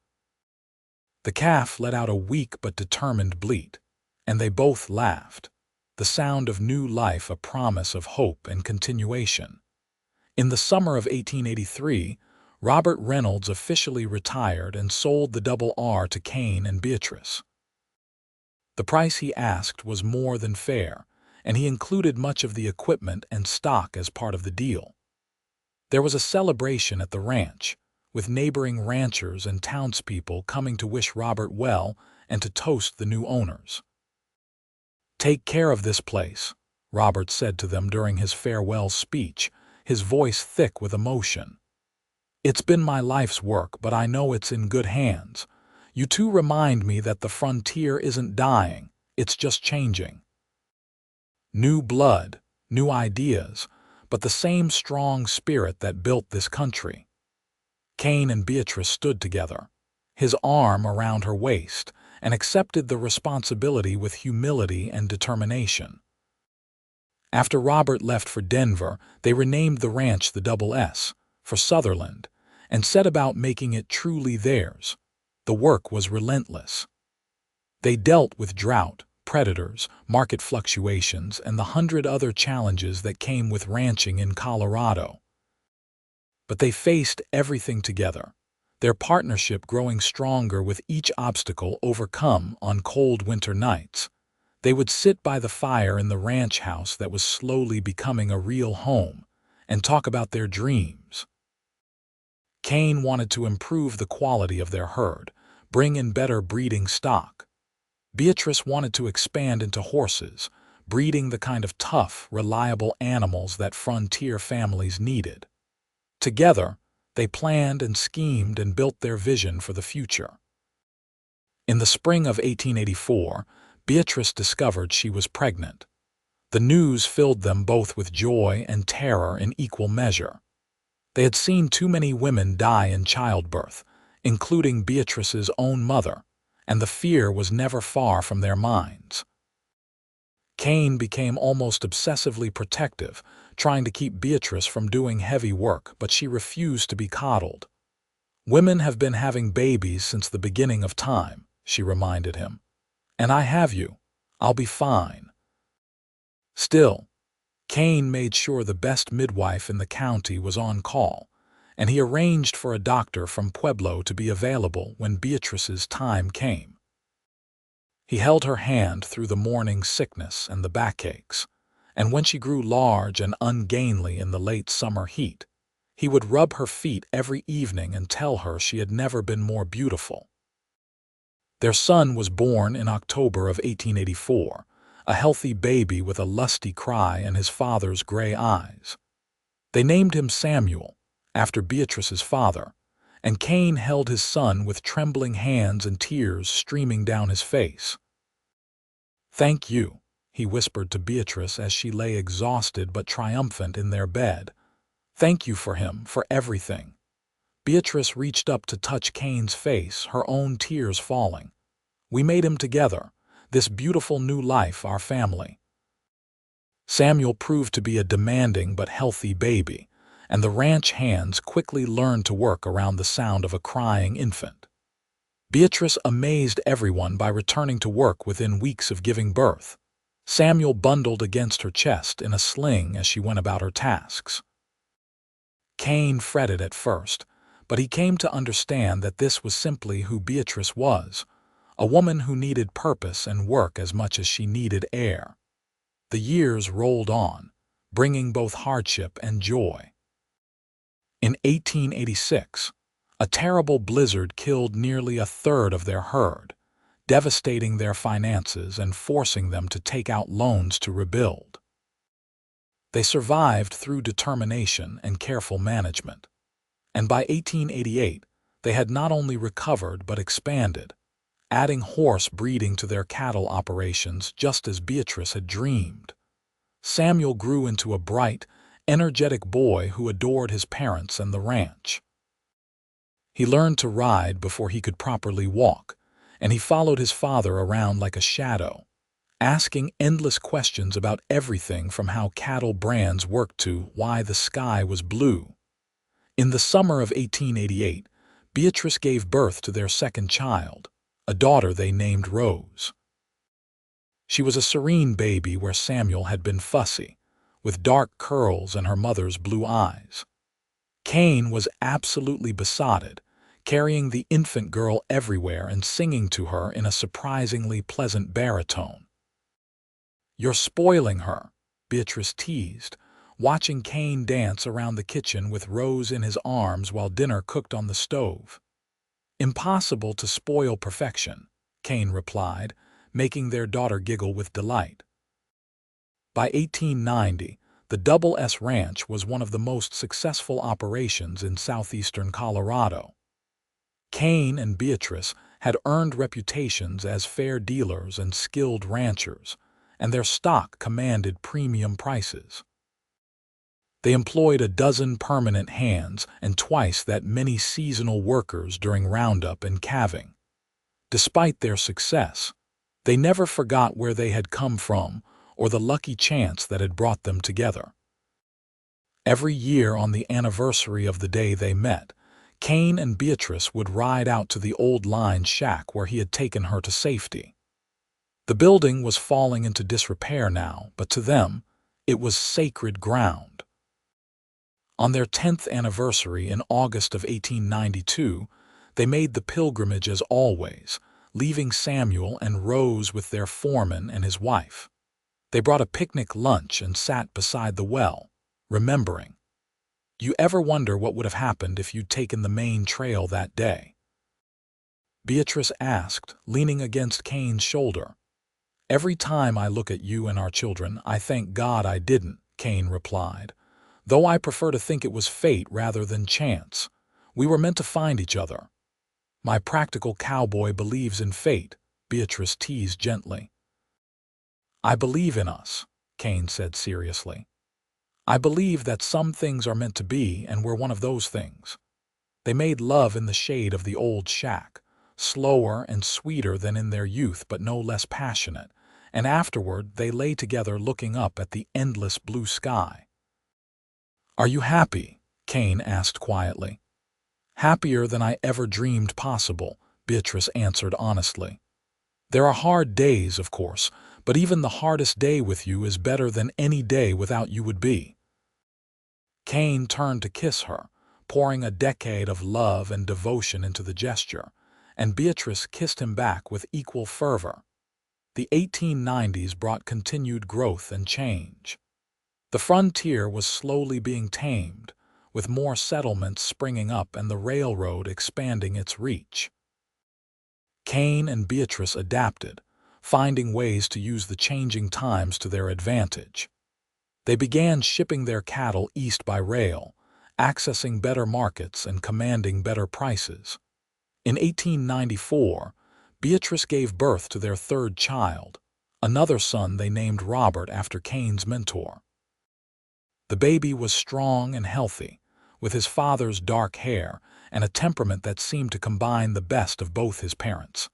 The calf let out a weak but determined bleat, and they both laughed, the sound of new life a promise of hope and continuation. In the summer of 1883, Robert Reynolds officially retired and sold the Double R to Kane and Beatrice. The price he asked was more than fair, and he included much of the equipment and stock as part of the deal. There was a celebration at the ranch, with neighboring ranchers and townspeople coming to wish Robert well and to toast the new owners. "Take care of this place," Robert said to them during his farewell speech, his voice thick with emotion. "It's been my life's work, but I know it's in good hands. You two remind me that the frontier isn't dying, it's just changing. New blood, new ideas, but the same strong spirit that built this country." Kane and Beatrice stood together, his arm around her waist, and accepted the responsibility with humility and determination. After Robert left for Denver, they renamed the ranch the Double S for Sutherland and set about making it truly theirs. The work was relentless. They dealt with drought, predators, market fluctuations, and the 100 other challenges that came with ranching in Colorado. But they faced everything together, their partnership growing stronger with each obstacle overcome. On cold winter nights, they would sit by the fire in the ranch house that was slowly becoming a real home and talk about their dreams. Kane wanted to improve the quality of their herd, bring in better breeding stock. Beatrice wanted to expand into horses, breeding the kind of tough, reliable animals that frontier families needed. Together, they planned and schemed and built their vision for the future. In the spring of 1884, Beatrice discovered she was pregnant. The news filled them both with joy and terror in equal measure. They had seen too many women die in childbirth, including Beatrice's own mother, and the fear was never far from their minds. Kane became almost obsessively protective, trying to keep Beatrice from doing heavy work, but she refused to be coddled. "Women have been having babies since the beginning of time," she reminded him. "And I have you. I'll be fine." Still, Kane made sure the best midwife in the county was on call, and he arranged for a doctor from Pueblo to be available when Beatrice's time came. He held her hand through the morning sickness and the backaches, and when she grew large and ungainly in the late summer heat, he would rub her feet every evening and tell her she had never been more beautiful. Their son was born in October of 1884, a healthy baby with a lusty cry and his father's gray eyes. They named him Samuel, after Beatrice's father, and Kane held his son with trembling hands and tears streaming down his face. "Thank you," he whispered to Beatrice as she lay exhausted but triumphant in their bed. "Thank you for him, for everything." Beatrice reached up to touch Kane's face, her own tears falling. "We made him together, this beautiful new life, our family." Samuel proved to be a demanding but healthy baby, and the ranch hands quickly learned to work around the sound of a crying infant. Beatrice amazed everyone by returning to work within weeks of giving birth. Samuel bundled against her chest in a sling as she went about her tasks. Kane fretted at first, but he came to understand that this was simply who Beatrice was, a woman who needed purpose and work as much as she needed air. The years rolled on, bringing both hardship and joy. In 1886, a terrible blizzard killed nearly a third of their herd, devastating their finances and forcing them to take out loans to rebuild. They survived through determination and careful management, and by 1888 they had not only recovered but expanded, adding horse breeding to their cattle operations just as Beatrice had dreamed. Samuel grew into a bright, energetic boy who adored his parents and the ranch. He learned to ride before he could properly walk, and he followed his father around like a shadow, asking endless questions about everything from how cattle brands worked to why the sky was blue. In the summer of 1888, Beatrice gave birth to their second child, a daughter they named Rose. She was a serene baby where Samuel had been fussy, with dark curls and her mother's blue eyes. Kane was absolutely besotted, carrying the infant girl everywhere and singing to her in a surprisingly pleasant baritone. "You're spoiling her," Beatrice teased, watching Kane dance around the kitchen with Rose in his arms while dinner cooked on the stove. "Impossible to spoil perfection," Kane replied, making their daughter giggle with delight. By 1890, the Double S Ranch was one of the most successful operations in southeastern Colorado. Kane and Beatrice had earned reputations as fair dealers and skilled ranchers, and their stock commanded premium prices. They employed a dozen permanent hands and twice that many seasonal workers during roundup and calving. Despite their success, they never forgot where they had come from or the lucky chance that had brought them together. Every year on the anniversary of the day they met, Kane and Beatrice would ride out to the old line shack where he had taken her to safety. The building was falling into disrepair now, but to them, it was sacred ground. On their 10th anniversary in August of 1892, they made the pilgrimage as always, leaving Samuel and Rose with their foreman and his wife. They brought a picnic lunch and sat beside the well, remembering. "You ever wonder what would have happened if you'd taken the main trail that day?" Beatrice asked, leaning against Kane's shoulder. "Every time I look at you and our children, I thank God I didn't," Kane replied, "though I prefer to think it was fate rather than chance. We were meant to find each other." "My practical cowboy believes in fate," Beatrice teased gently. "I believe in us," Kane said seriously. "I believe that some things are meant to be, and we're one of those things." They made love in the shade of the old shack, slower and sweeter than in their youth but no less passionate, and afterward they lay together looking up at the endless blue sky. "Are you happy?" Kane asked quietly. "Happier than I ever dreamed possible," Beatrice answered honestly. "There are hard days, of course, but even the hardest day with you is better than any day without you would be." Kane turned to kiss her, pouring a decade of love and devotion into the gesture, and Beatrice kissed him back with equal fervor. The 1890s brought continued growth and change. The frontier was slowly being tamed, with more settlements springing up and the railroad expanding its reach. Kane and Beatrice adapted, finding ways to use the changing times to their advantage. They began shipping their cattle east by rail, accessing better markets and commanding better prices. In 1894, Beatrice gave birth to their third child, another son they named Robert after Kane's mentor. The baby was strong and healthy, with his father's dark hair and a temperament that seemed to combine the best of both his parents.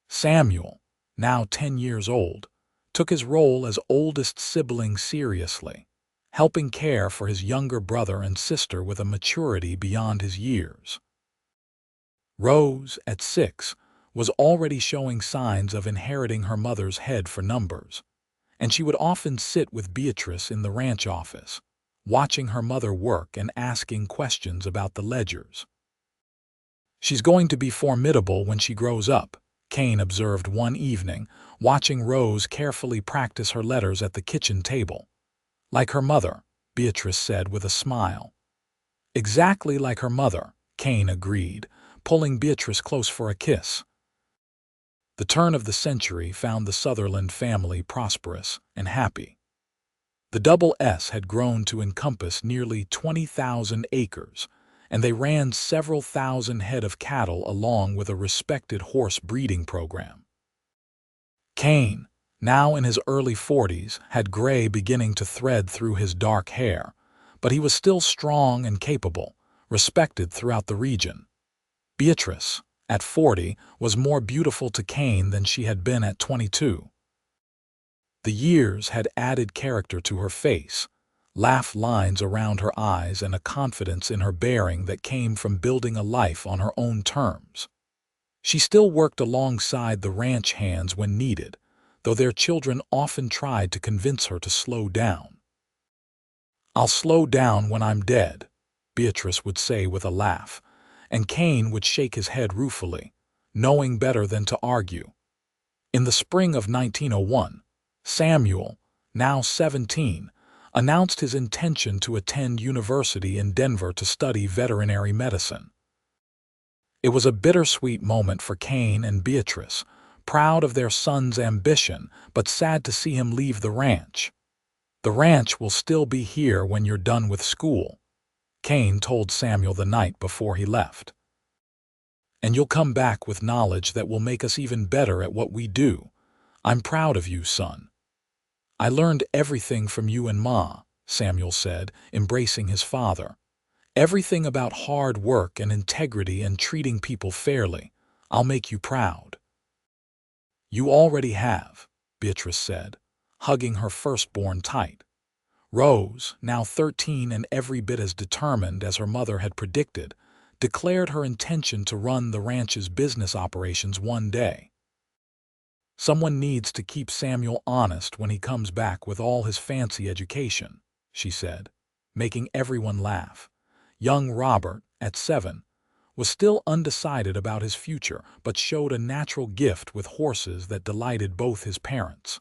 Samuel, now 10 years old, took his role as oldest sibling seriously, helping care for his younger brother and sister with a maturity beyond his years. Rose, at 6, was already showing signs of inheriting her mother's head for numbers, and she would often sit with Beatrice in the ranch office, watching her mother work and asking questions about the ledgers. "She's going to be formidable when she grows up," Kane observed one evening, watching Rose carefully practice her letters at the kitchen table. "Like her mother," Beatrice said with a smile. "Exactly like her mother," Kane agreed, pulling Beatrice close for a kiss. The turn of the century found the Sutherland family prosperous and happy. The Double S had grown to encompass nearly 20,000 acres, and they ran several thousand head of cattle along with a respected horse breeding program. Kane, now in his early 40s, had gray beginning to thread through his dark hair, but he was still strong and capable, respected throughout the region. Beatrice, at 40, was more beautiful to Kane than she had been at 22. The years had added character to her face, laugh lines around her eyes and a confidence in her bearing that came from building a life on her own terms. She still worked alongside the ranch hands when needed, though their children often tried to convince her to slow down. "I'll slow down when I'm dead," Beatrice would say with a laugh, and Kane would shake his head ruefully, knowing better than to argue. In the spring of 1901, Samuel, now 17, announced his intention to attend university in Denver to study veterinary medicine. It was a bittersweet moment for Kane and Beatrice, proud of their son's ambition but sad to see him leave the ranch. "The ranch will still be here when you're done with school," Kane told Samuel the night before he left. "And you'll come back with knowledge that will make us even better at what we do. I'm proud of you, son." "I learned everything from you and Ma," Samuel said, embracing his father. "Everything about hard work and integrity and treating people fairly. I'll make you proud." "You already have," Beatrice said, hugging her firstborn tight. Rose, now 13 and every bit as determined as her mother had predicted, declared her intention to run the ranch's business operations one day. "Someone needs to keep Samuel honest when he comes back with all his fancy education," she said, making everyone laugh. Young Robert, at 7, was still undecided about his future but showed a natural gift with horses that delighted both his parents.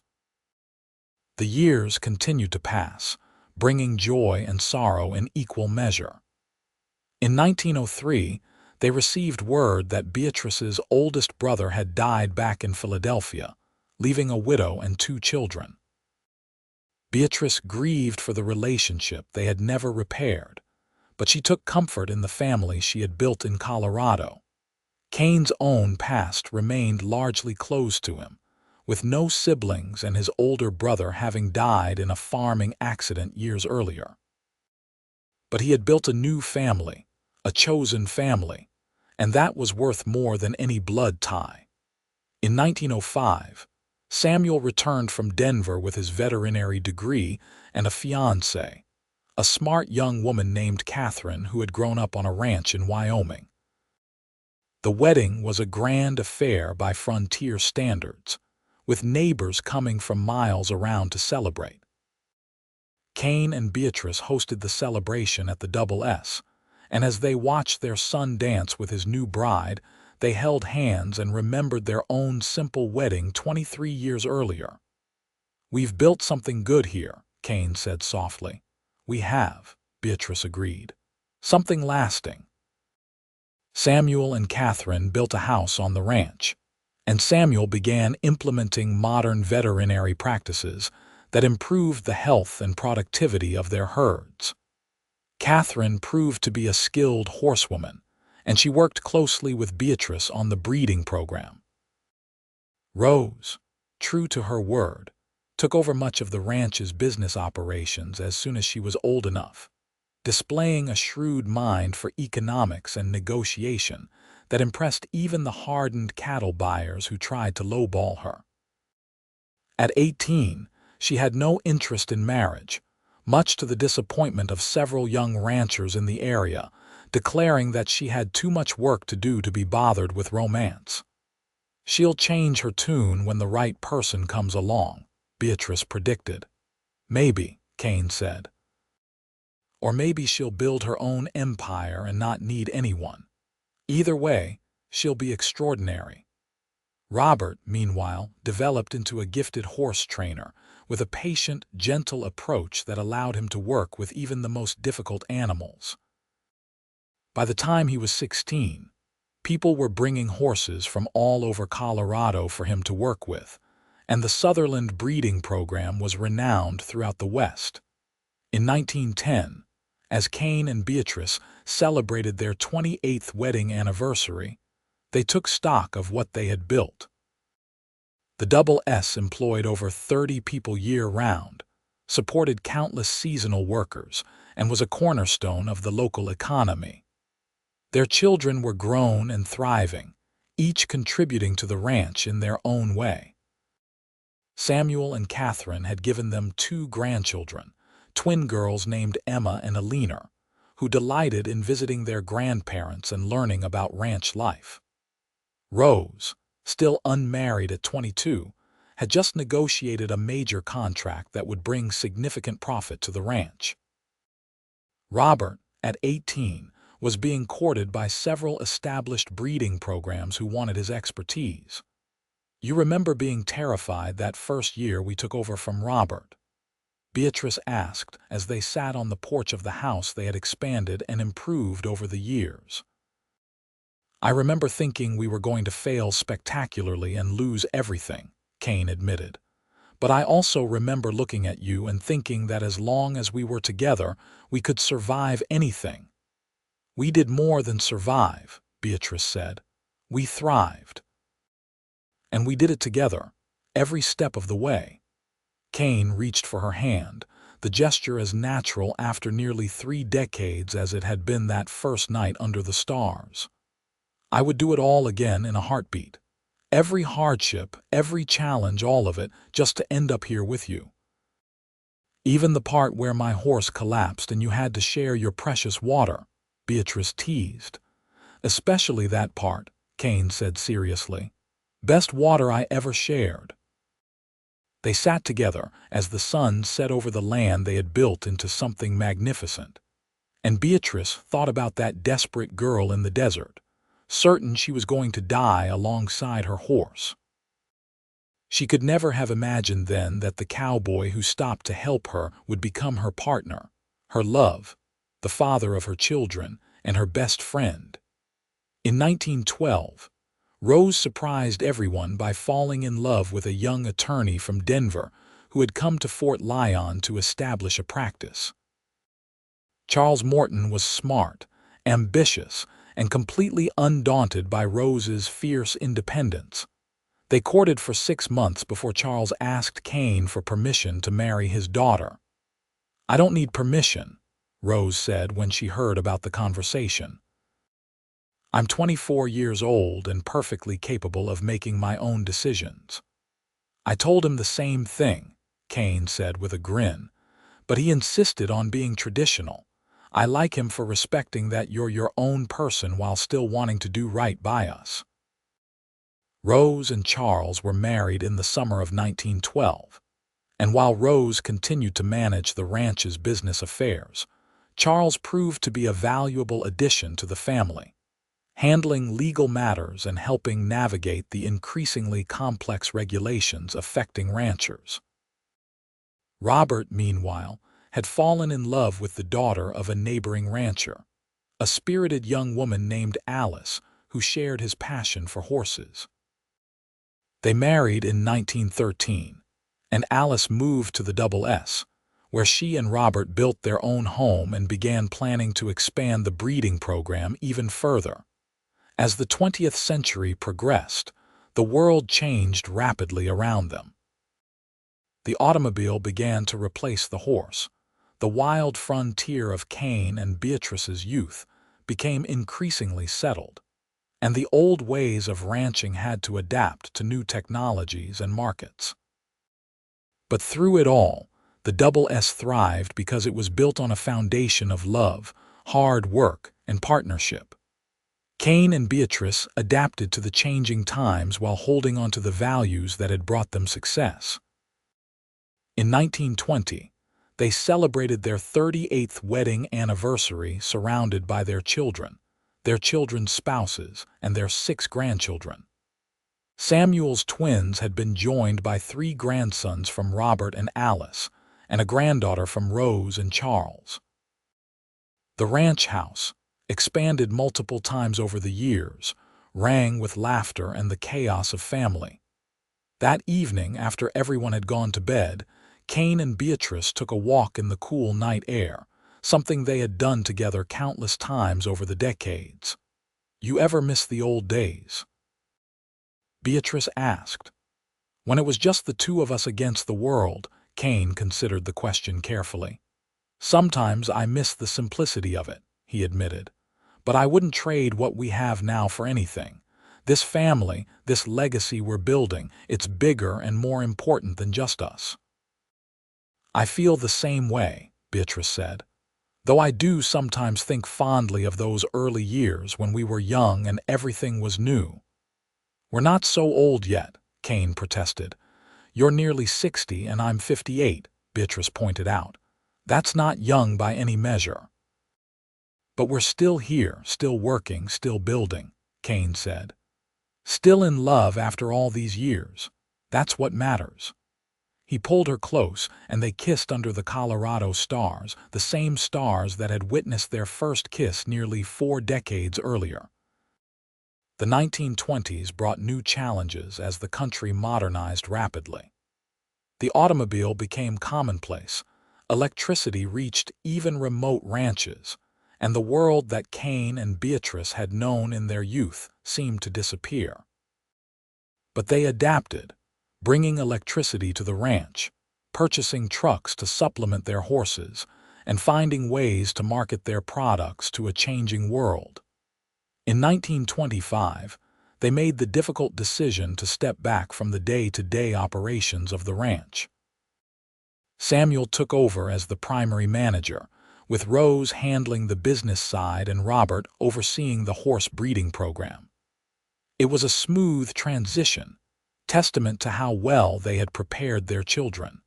The years continued to pass, bringing joy and sorrow in equal measure. In 1903, they received word that Beatrice's oldest brother had died back in Philadelphia, leaving a widow and 2 children. Beatrice grieved for the relationship they had never repaired, but she took comfort in the family she had built in Colorado. Kane's own past remained largely closed to him, with no siblings and his older brother having died in a farming accident years earlier. But he had built a new family, a chosen family, and that was worth more than any blood tie. In 1905, Samuel returned from Denver with his veterinary degree and a fiancée, a smart young woman named Catherine who had grown up on a ranch in Wyoming. The wedding was a grand affair by frontier standards, with neighbors coming from miles around to celebrate. Kane and Beatrice hosted the celebration at the Double S, and as they watched their son dance with his new bride, they held hands and remembered their own simple wedding 23 years earlier. "We've built something good here," Kane said softly. We have, Beatrice agreed. Something lasting. Samuel and Catherine built a house on the ranch, and Samuel began implementing modern veterinary practices that improved the health and productivity of their herds. Catherine proved to be a skilled horsewoman, and she worked closely with Beatrice on the breeding program. Rose, true to her word, took over much of the ranch's business operations as soon as she was old enough, displaying a shrewd mind for economics and negotiation that impressed even the hardened cattle buyers who tried to lowball her. At 18, she had no interest in marriage, much to the disappointment of several young ranchers in the area, declaring that she had too much work to do to be bothered with romance. She'll change her tune when the right person comes along, Beatrice predicted. Maybe, Kane said. Or maybe she'll build her own empire and not need anyone. Either way, she'll be extraordinary. Robert, meanwhile, developed into a gifted horse trainer with a patient, gentle approach that allowed him to work with even the most difficult animals. By the time he was 16, people were bringing horses from all over Colorado for him to work with, and the Sutherland breeding program was renowned throughout the West. In 1910, as Kane and Beatrice celebrated their 28th wedding anniversary, they took stock of what they had built. The Double S employed over 30 people year-round, supported countless seasonal workers, and was a cornerstone of the local economy. Their children were grown and thriving, each contributing to the ranch in their own way. Samuel and Catherine had given them 2 grandchildren, twin girls named Emma and Alina, who delighted in visiting their grandparents and learning about ranch life. Rose, still unmarried at 22, had just negotiated a major contract that would bring significant profit to the ranch. Robert, at 18, was being courted by several established breeding programs who wanted his expertise. You remember being terrified that first year we took over from Robert? Beatrice asked as they sat on the porch of the house they had expanded and improved over the years. I remember thinking we were going to fail spectacularly and lose everything, Kane admitted. But I also remember looking at you and thinking that as long as we were together, we could survive anything. We did more than survive, Beatrice said. We thrived. And we did it together, every step of the way. Kane reached for her hand, the gesture as natural after nearly 3 decades as it had been that first night under the stars. I would do it all again in a heartbeat. Every hardship, every challenge, all of it, just to end up here with you. Even the part where my horse collapsed and you had to share your precious water, Beatrice teased. Especially that part, Kane said seriously. Best water I ever shared. They sat together as the sun set over the land they had built into something magnificent. And Beatrice thought about that desperate girl in the desert, certain she was going to die alongside her horse. She could never have imagined then that the cowboy who stopped to help her would become her partner, her love, the father of her children, and her best friend. In 1912, Rose surprised everyone by falling in love with a young attorney from Denver who had come to Fort Lyon to establish a practice. Charles Morton was smart, ambitious, and completely undaunted by Rose's fierce independence. They courted for 6 months before Charles asked Kane for permission to marry his daughter. I don't need permission, Rose said when she heard about the conversation. I'm 24 years old and perfectly capable of making my own decisions. I told him the same thing, Kane said with a grin, but he insisted on being traditional. I like him for respecting that you're your own person while still wanting to do right by us. Rose and Charles were married in the summer of 1912, and while Rose continued to manage the ranch's business affairs, Charles proved to be a valuable addition to the family, handling legal matters and helping navigate the increasingly complex regulations affecting ranchers. Robert, meanwhile, had fallen in love with the daughter of a neighboring rancher, a spirited young woman named Alice, who shared his passion for horses. They married in 1913, and Alice moved to the Double S, where she and Robert built their own home and began planning to expand the breeding program even further. As the 20th century progressed, the world changed rapidly around them. The automobile began to replace the horse. The wild frontier of Kane and Beatrice's youth became increasingly settled, and the old ways of ranching had to adapt to new technologies and markets. But through it all, the Double S thrived because it was built on a foundation of love, hard work, and partnership. Kane and Beatrice adapted to the changing times while holding on to the values that had brought them success. In 1920, they celebrated their 38th wedding anniversary surrounded by their children's spouses, and their 6 grandchildren. Samuel's twins had been joined by 3 grandsons from Robert and Alice, and a granddaughter from Rose and Charles. The ranch house, expanded multiple times over the years, rang with laughter and the chaos of family. That evening, after everyone had gone to bed, Kane and Beatrice took a walk in the cool night air, something they had done together countless times over the decades. "You ever miss the old days?" Beatrice asked. "When it was just the 2 of us against the world," Kane considered the question carefully. "Sometimes I miss the simplicity of it," he admitted. "But I wouldn't trade what we have now for anything. This family, this legacy we're building, it's bigger and more important than just us." "I feel the same way," Beatrice said, "though I do sometimes think fondly of those early years when we were young and everything was new." "We're not so old yet," Kane protested. "You're nearly 60 and I'm 58, Beatrice pointed out. "That's not young by any measure." "But we're still here, still working, still building," Kane said. "Still in love after all these years. That's what matters." He pulled her close, and they kissed under the Colorado stars, the same stars that had witnessed their first kiss nearly 4 decades earlier. The 1920s brought new challenges as the country modernized rapidly. The automobile became commonplace, electricity reached even remote ranches, and the world that Kane and Beatrice had known in their youth seemed to disappear. But they adapted, bringing electricity to the ranch, purchasing trucks to supplement their horses, and finding ways to market their products to a changing world. In 1925, they made the difficult decision to step back from the day-to-day operations of the ranch. Samuel took over as the primary manager, with Rose handling the business side and Robert overseeing the horse breeding program. It was a smooth transition, testament to how well they had prepared their children.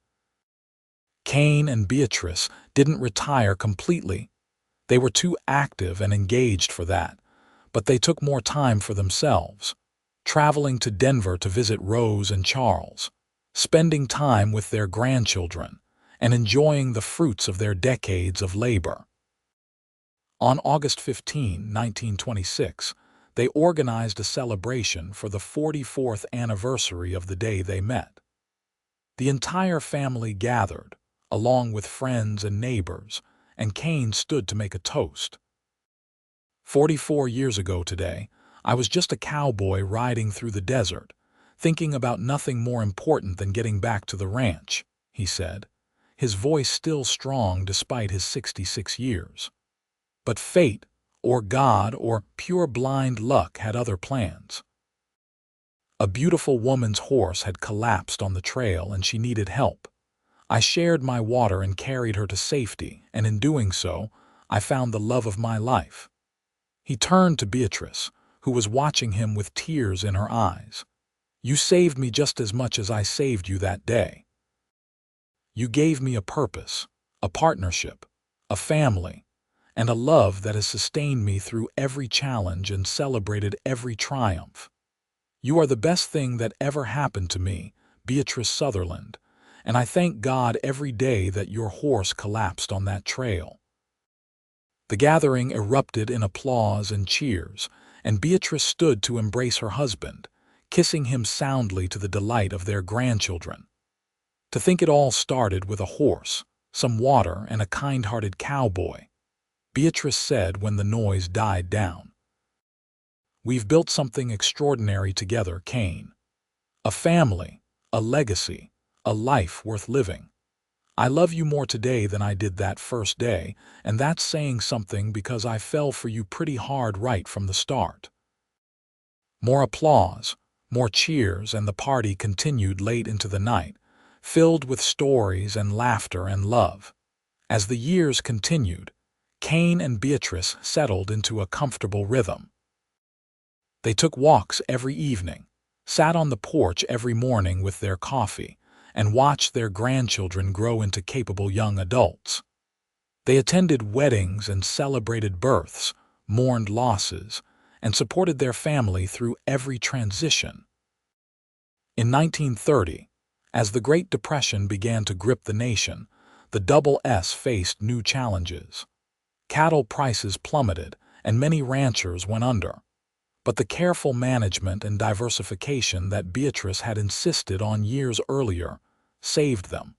Kane and Beatrice didn't retire completely. They were too active and engaged for that, but they took more time for themselves, traveling to Denver to visit Rose and Charles, spending time with their grandchildren, and enjoying the fruits of their decades of labor. On August 15, 1926, they organized a celebration for the 44th anniversary of the day they met. The entire family gathered, along with friends and neighbors, and Kane stood to make a toast. 44 years ago today, I was just a cowboy riding through the desert, thinking about nothing more important than getting back to the ranch, he said, his voice still strong despite his 66 years. But fate, or God, or pure blind luck had other plans. A beautiful woman's horse had collapsed on the trail and she needed help. I shared my water and carried her to safety, and in doing so, I found the love of my life. He turned to Beatrice, who was watching him with tears in her eyes. "You saved me just as much as I saved you that day. You gave me a purpose, a partnership, a family, and a love that has sustained me through every challenge and celebrated every triumph. You are the best thing that ever happened to me, Beatrice Sutherland, and I thank God every day that your horse collapsed on that trail." The gathering erupted in applause and cheers, and Beatrice stood to embrace her husband, kissing him soundly to the delight of their grandchildren. To think it all started with a horse, some water, and a kind-hearted cowboy, Beatrice said when the noise died down. "We've built something extraordinary together, Kane. A family, a legacy, a life worth living. I love you more today than I did that first day, and that's saying something because I fell for you pretty hard right from the start." More applause, more cheers, and the party continued late into the night, filled with stories and laughter and love. As the years continued, Kane and Beatrice settled into a comfortable rhythm. They took walks every evening, sat on the porch every morning with their coffee, and watched their grandchildren grow into capable young adults. They attended weddings and celebrated births, mourned losses, and supported their family through every transition. In 1930, as the Great Depression began to grip the nation, the Double S faced new challenges. Cattle prices plummeted, and many ranchers went under. But the careful management and diversification that Beatrice had insisted on years earlier saved them.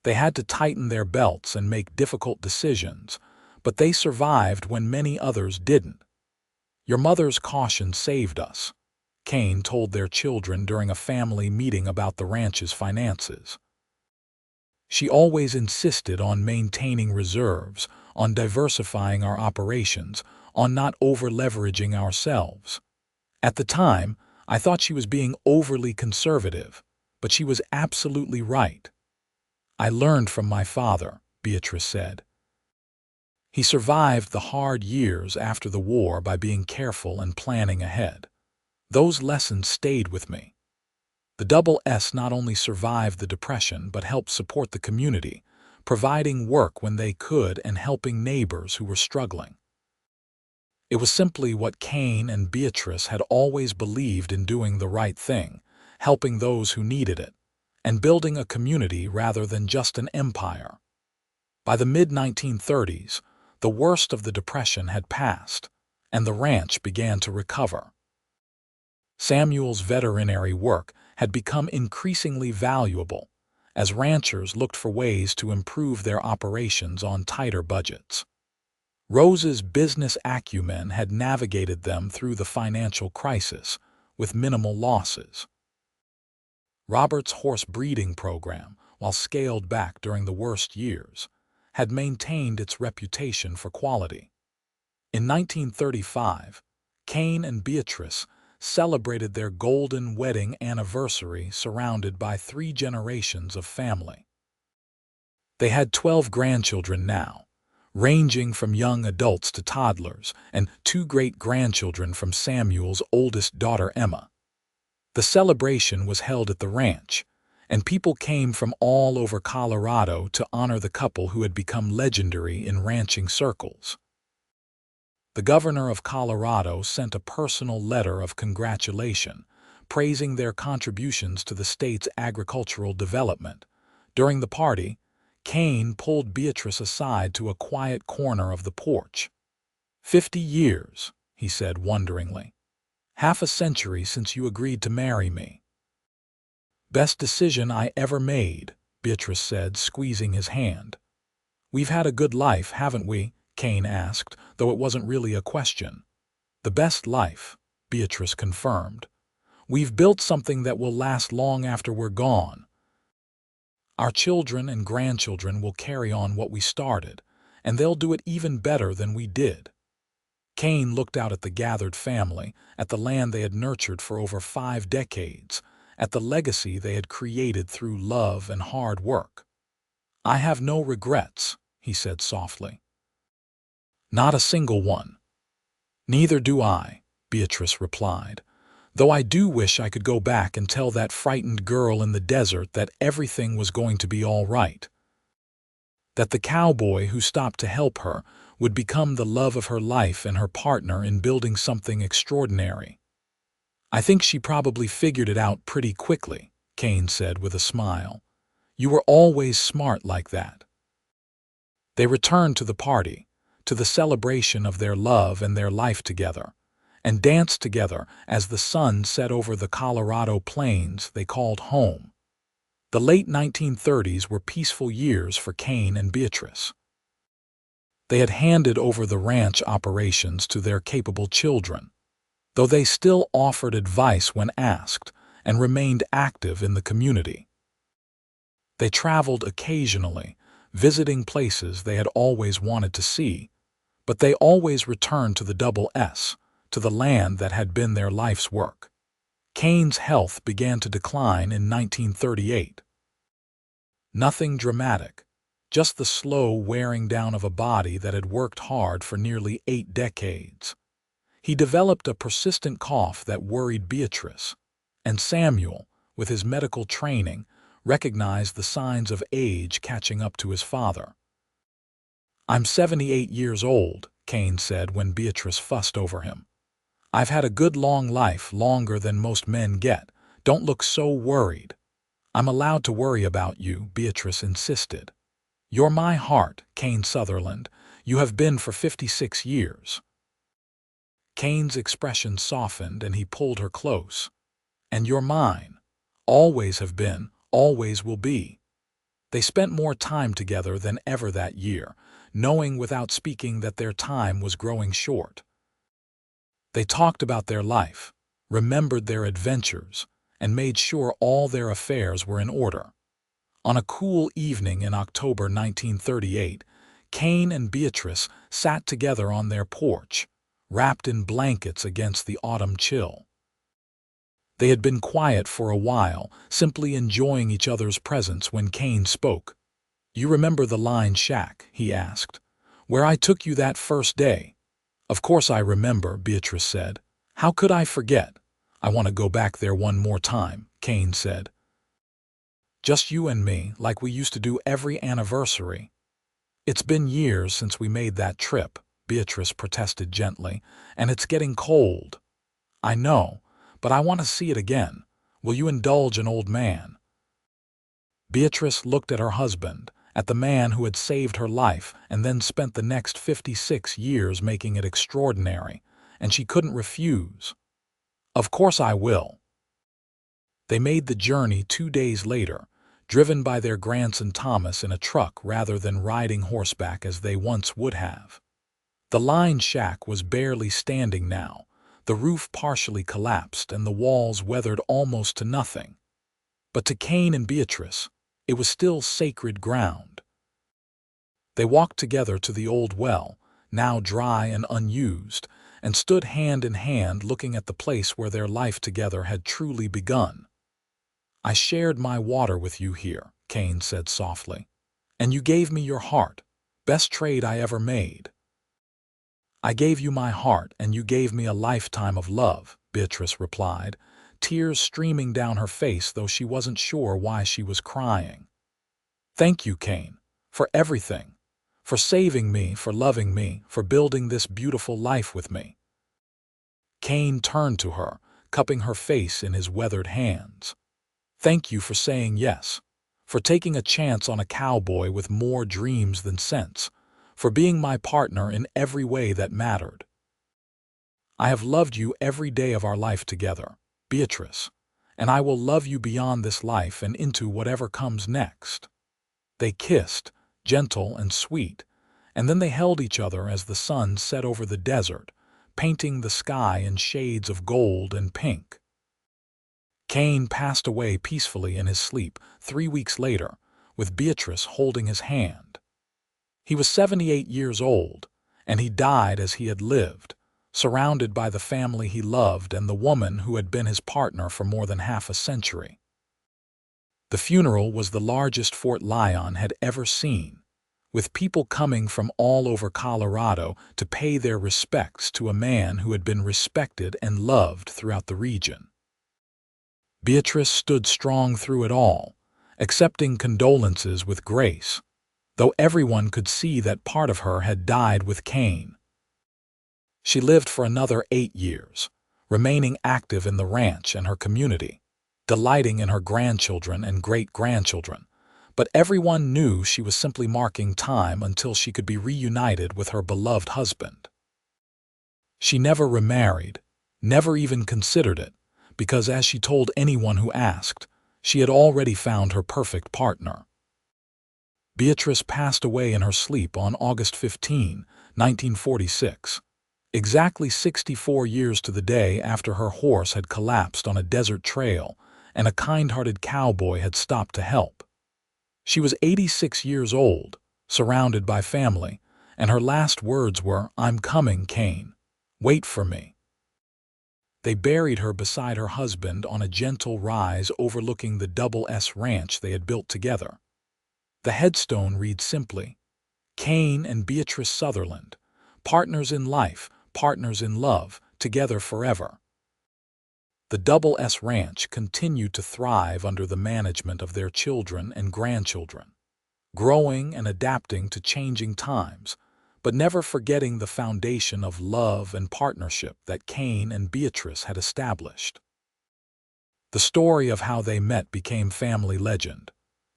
They had to tighten their belts and make difficult decisions, but they survived when many others didn't. "Your mother's caution saved us," Kane told their children during a family meeting about the ranch's finances. "She always insisted on maintaining reserves, on diversifying our operations, on not over-leveraging ourselves. At the time, I thought she was being overly conservative, but she was absolutely right. I learned from my father," Beatrice said. "He survived the hard years after the war by being careful and planning ahead. Those lessons stayed with me." The Double S not only survived the Depression but helped support the community, providing work when they could and helping neighbors who were struggling. It was simply what Kane and Beatrice had always believed in: doing the right thing, helping those who needed it, and building a community rather than just an empire. By the mid-1930s, the worst of the Depression had passed, and the ranch began to recover. Samuel's veterinary work had become increasingly valuable, as ranchers looked for ways to improve their operations on tighter budgets. Rose's business acumen had navigated them through the financial crisis with minimal losses. Robert's horse breeding program, while scaled back during the worst years, had maintained its reputation for quality. In 1935, Kane and Beatrice celebrated their golden wedding anniversary surrounded by 3 generations of family. They had 12 grandchildren now, ranging from young adults to toddlers, and 2 great-grandchildren from Samuel's oldest daughter, Emma. The celebration was held at the ranch, and people came from all over Colorado to honor the couple who had become legendary in ranching circles. The governor of Colorado sent a personal letter of congratulation, praising their contributions to the state's agricultural development. During the party, Kane pulled Beatrice aside to a quiet corner of the porch. 50 years, he said wonderingly. Half a century since you agreed to marry me." "Best decision I ever made," Beatrice said, squeezing his hand. "We've had a good life, haven't we?" Kane asked, though it wasn't really a question. "The best life," Beatrice confirmed. "We've built something that will last long after we're gone. Our children and grandchildren will carry on what we started, and they'll do it even better than we did." Kane looked out at the gathered family, at the land they had nurtured for over 5 decades, at the legacy they had created through love and hard work. "I have no regrets," he said softly. "Not a single one." "Neither do I," Beatrice replied, "though I do wish I could go back and tell that frightened girl in the desert that everything was going to be all right. That the cowboy who stopped to help her would become the love of her life and her partner in building something extraordinary." "I think she probably figured it out pretty quickly," Kane said with a smile. You were always smart like that." They returned to the party, to the celebration of their love and their life together, and danced together as the sun set over the Colorado plains they called home. The late 1930s were peaceful years for Kane and Beatrice. They had handed over the ranch operations to their capable children, though they still offered advice when asked and remained active in the community. They traveled occasionally, visiting places they had always wanted to see, but they always returned to the Double S, to the land that had been their life's work. Kane's health began to decline in 1938. Nothing dramatic, just the slow wearing down of a body that had worked hard for nearly 8 decades. He developed a persistent cough that worried Beatrice, and Samuel, with his medical training, recognized the signs of age catching up to his father. "I'm 78 years old," Kane said when Beatrice fussed over him. "I've had a good long life, longer than most men get. Don't look so worried." "I'm allowed to worry about you," Beatrice insisted. "You're my heart, Kane Sutherland. You have been for 56 years. Kane's expression softened and he pulled her close. "And you're mine. Always have been, always will be." They spent more time together than ever that year, knowing without speaking that their time was growing short. They talked about their life, remembered their adventures, and made sure all their affairs were in order. On a cool evening in October 1938, Kane and Beatrice sat together on their porch, wrapped in blankets against the autumn chill. They had been quiet for a while, simply enjoying each other's presence when Kane spoke. "You remember the Line Shack?" he asked. "Where I took you that first day?" "Of course I remember," Beatrice said. "How could I forget? I want to go back there one more time," Kane said. "Just you and me, like we used to do every anniversary." "It's been years since we made that trip," Beatrice protested gently, "and it's getting cold." "I know, but I want to see it again. Will you indulge an old man?" Beatrice looked at her husband, at the man who had saved her life and then spent the next 56 years making it extraordinary, and she couldn't refuse. "Of course I will." They made the journey 2 days later, driven by their grandson Thomas in a truck rather than riding horseback as they once would have. The Line Shack was barely standing now, the roof partially collapsed and the walls weathered almost to nothing. But to Kane and Beatrice, it was still sacred ground. They walked together to the old well, now dry and unused, and stood hand in hand looking at the place where their life together had truly begun. "I shared my water with you here," Kane said softly. "And you gave me your heart. Best trade I ever made." "I gave you my heart and you gave me a lifetime of love," Beatrice replied, tears streaming down her face though she wasn't sure why she was crying. "Thank you, Kane, for everything. For saving me, for loving me, for building this beautiful life with me." Kane turned to her, cupping her face in his weathered hands. "Thank you for saying yes, for taking a chance on a cowboy with more dreams than sense, for being my partner in every way that mattered. I have loved you every day of our life together, Beatrice, and I will love you beyond this life and into whatever comes next." They kissed, gentle and sweet, and then they held each other as the sun set over the desert, painting the sky in shades of gold and pink. Kane passed away peacefully in his sleep 3 weeks later, with Beatrice holding his hand. He was 78 years old, and he died as he had lived, surrounded by the family he loved and the woman who had been his partner for more than half a century. The funeral was the largest Fort Lyon had ever seen, with people coming from all over Colorado to pay their respects to a man who had been respected and loved throughout the region. Beatrice stood strong through it all, accepting condolences with grace, though everyone could see that part of her had died with Kane. She lived for another 8 years, remaining active in the ranch and her community, delighting in her grandchildren and great-grandchildren, but everyone knew she was simply marking time until she could be reunited with her beloved husband. She never remarried, never even considered it, because as she told anyone who asked, she had already found her perfect partner. Beatrice passed away in her sleep on August 15, 1946, exactly 64 years to the day after her horse had collapsed on a desert trail and a kind-hearted cowboy had stopped to help. She was 86 years old, surrounded by family, and her last words were, "I'm coming, Kane. Wait for me." They buried her beside her husband on a gentle rise overlooking the Double S ranch they had built together. The headstone reads simply, "Kane and Beatrice Sutherland, partners in life, partners in love, together forever." The Double S Ranch continued to thrive under the management of their children and grandchildren, growing and adapting to changing times, but never forgetting the foundation of love and partnership that Kane and Beatrice had established. The story of how they met became family legend,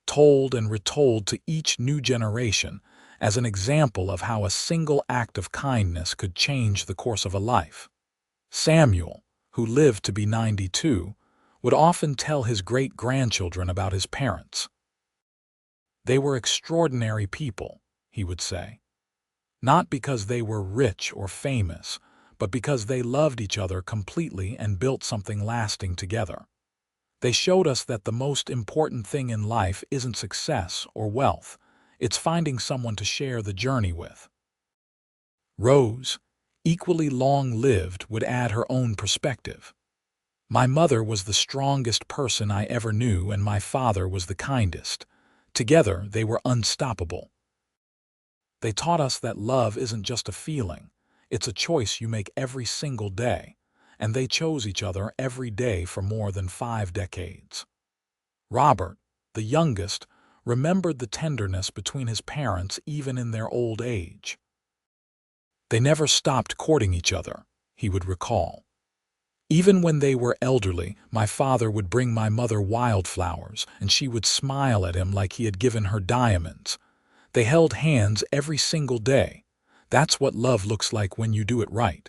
told and retold to each new generation as an example of how a single act of kindness could change the course of a life. Samuel, who lived to be 92, would often tell his great-grandchildren about his parents. "They were extraordinary people," he would say, "not because they were rich or famous, but because they loved each other completely and built something lasting together. They showed us that the most important thing in life isn't success or wealth, it's finding someone to share the journey with." Rose, equally long-lived, would add her own perspective. "My mother was the strongest person I ever knew and my father was the kindest. Together they were unstoppable. They taught us that love isn't just a feeling, it's a choice you make every single day, and they chose each other every day for more than 5 decades. Robert, the youngest, remembered the tenderness between his parents even in their old age. "They never stopped courting each other," he would recall. "Even when they were elderly, my father would bring my mother wildflowers, and she would smile at him like he had given her diamonds. They held hands every single day. That's what love looks like when you do it right."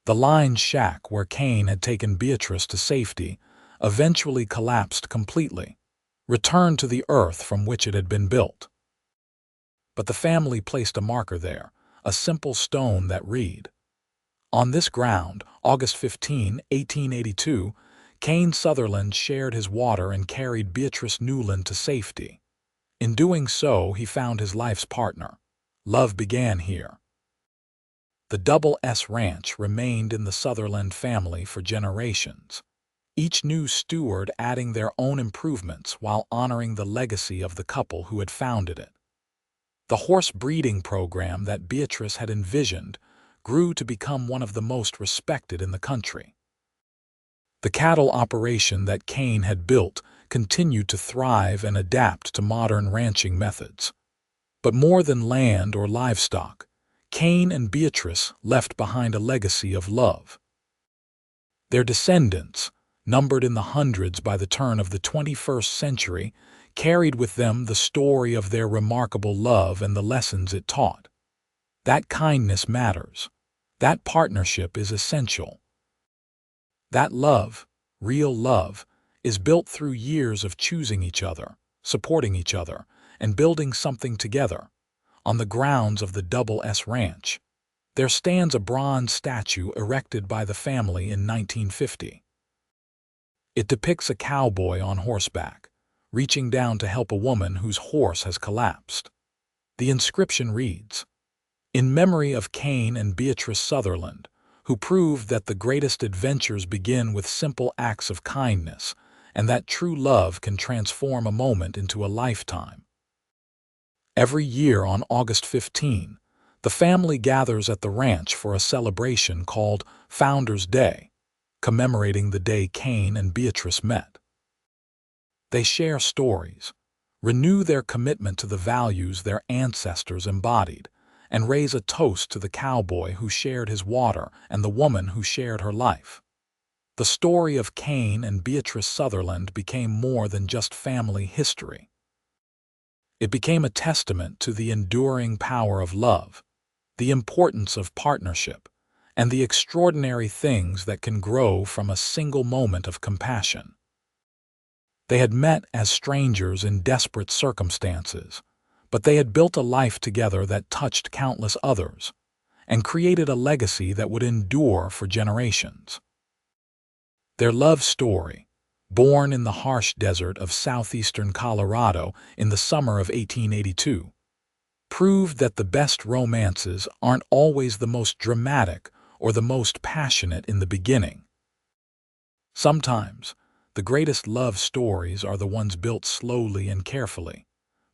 The Line shack where Kane had taken Beatrice to safety eventually collapsed completely, returned to the earth from which it had been built. But the family placed a marker there, a simple stone that read, "On this ground, August 15, 1882, Kane Sutherland shared his water and carried Beatrice Newland to safety. In doing so, he found his life's partner. Love began here." The Double S Ranch remained in the Sutherland family for generations, each new steward adding their own improvements while honoring the legacy of the couple who had founded it. The horse breeding program that Beatrice had envisioned grew to become one of the most respected in the country. The cattle operation that Kane had built continued to thrive and adapt to modern ranching methods. But more than land or livestock, Kane and Beatrice left behind a legacy of love. Their descendants, numbered in the hundreds by the turn of the 21st century, carried with them the story of their remarkable love and the lessons it taught. That kindness matters. That partnership is essential. That love, real love, is built through years of choosing each other, supporting each other, and building something together. On the grounds of the Double S Ranch, there stands a bronze statue erected by the family in 1950. It depicts a cowboy on horseback, reaching down to help a woman whose horse has collapsed. The inscription reads, "In memory of Kane and Beatrice Sutherland, who proved that the greatest adventures begin with simple acts of kindness, and that true love can transform a moment into a lifetime." Every year on August 15, the family gathers at the ranch for a celebration called Founders' Day, commemorating the day Kane and Beatrice met. They share stories, renew their commitment to the values their ancestors embodied, and raise a toast to the cowboy who shared his water and the woman who shared her life. The story of Kane and Beatrice Sutherland became more than just family history. It became a testament to the enduring power of love, the importance of partnership, and the extraordinary things that can grow from a single moment of compassion. They had met as strangers in desperate circumstances, but they had built a life together that touched countless others and created a legacy that would endure for generations. Their love story, born in the harsh desert of southeastern Colorado in the summer of 1882, proved that the best romances aren't always the most dramatic or the most passionate in the beginning. Sometimes, the greatest love stories are the ones built slowly and carefully,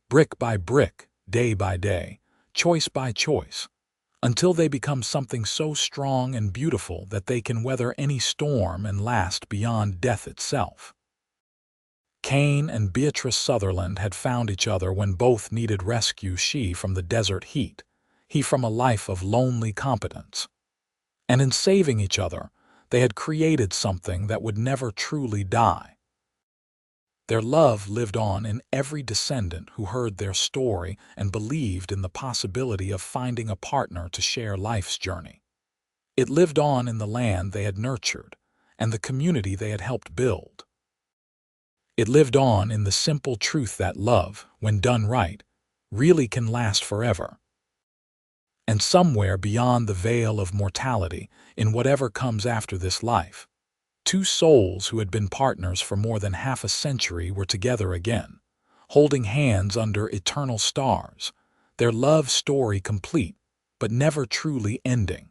brick by brick, day by day, choice by choice, until they become something so strong and beautiful that they can weather any storm and last beyond death itself. Kane and Beatrice Sutherland had found each other when both needed rescue, she from the desert heat, he from a life of lonely competence. And in saving each other, they had created something that would never truly die. Their love lived on in every descendant who heard their story and believed in the possibility of finding a partner to share life's journey. It lived on in the land they had nurtured and the community they had helped build. It lived on in the simple truth that love, when done right, really can last forever. And somewhere beyond the veil of mortality, in whatever comes after this life, two souls who had been partners for more than half a century were together again, holding hands under eternal stars, their love story complete, but never truly ending.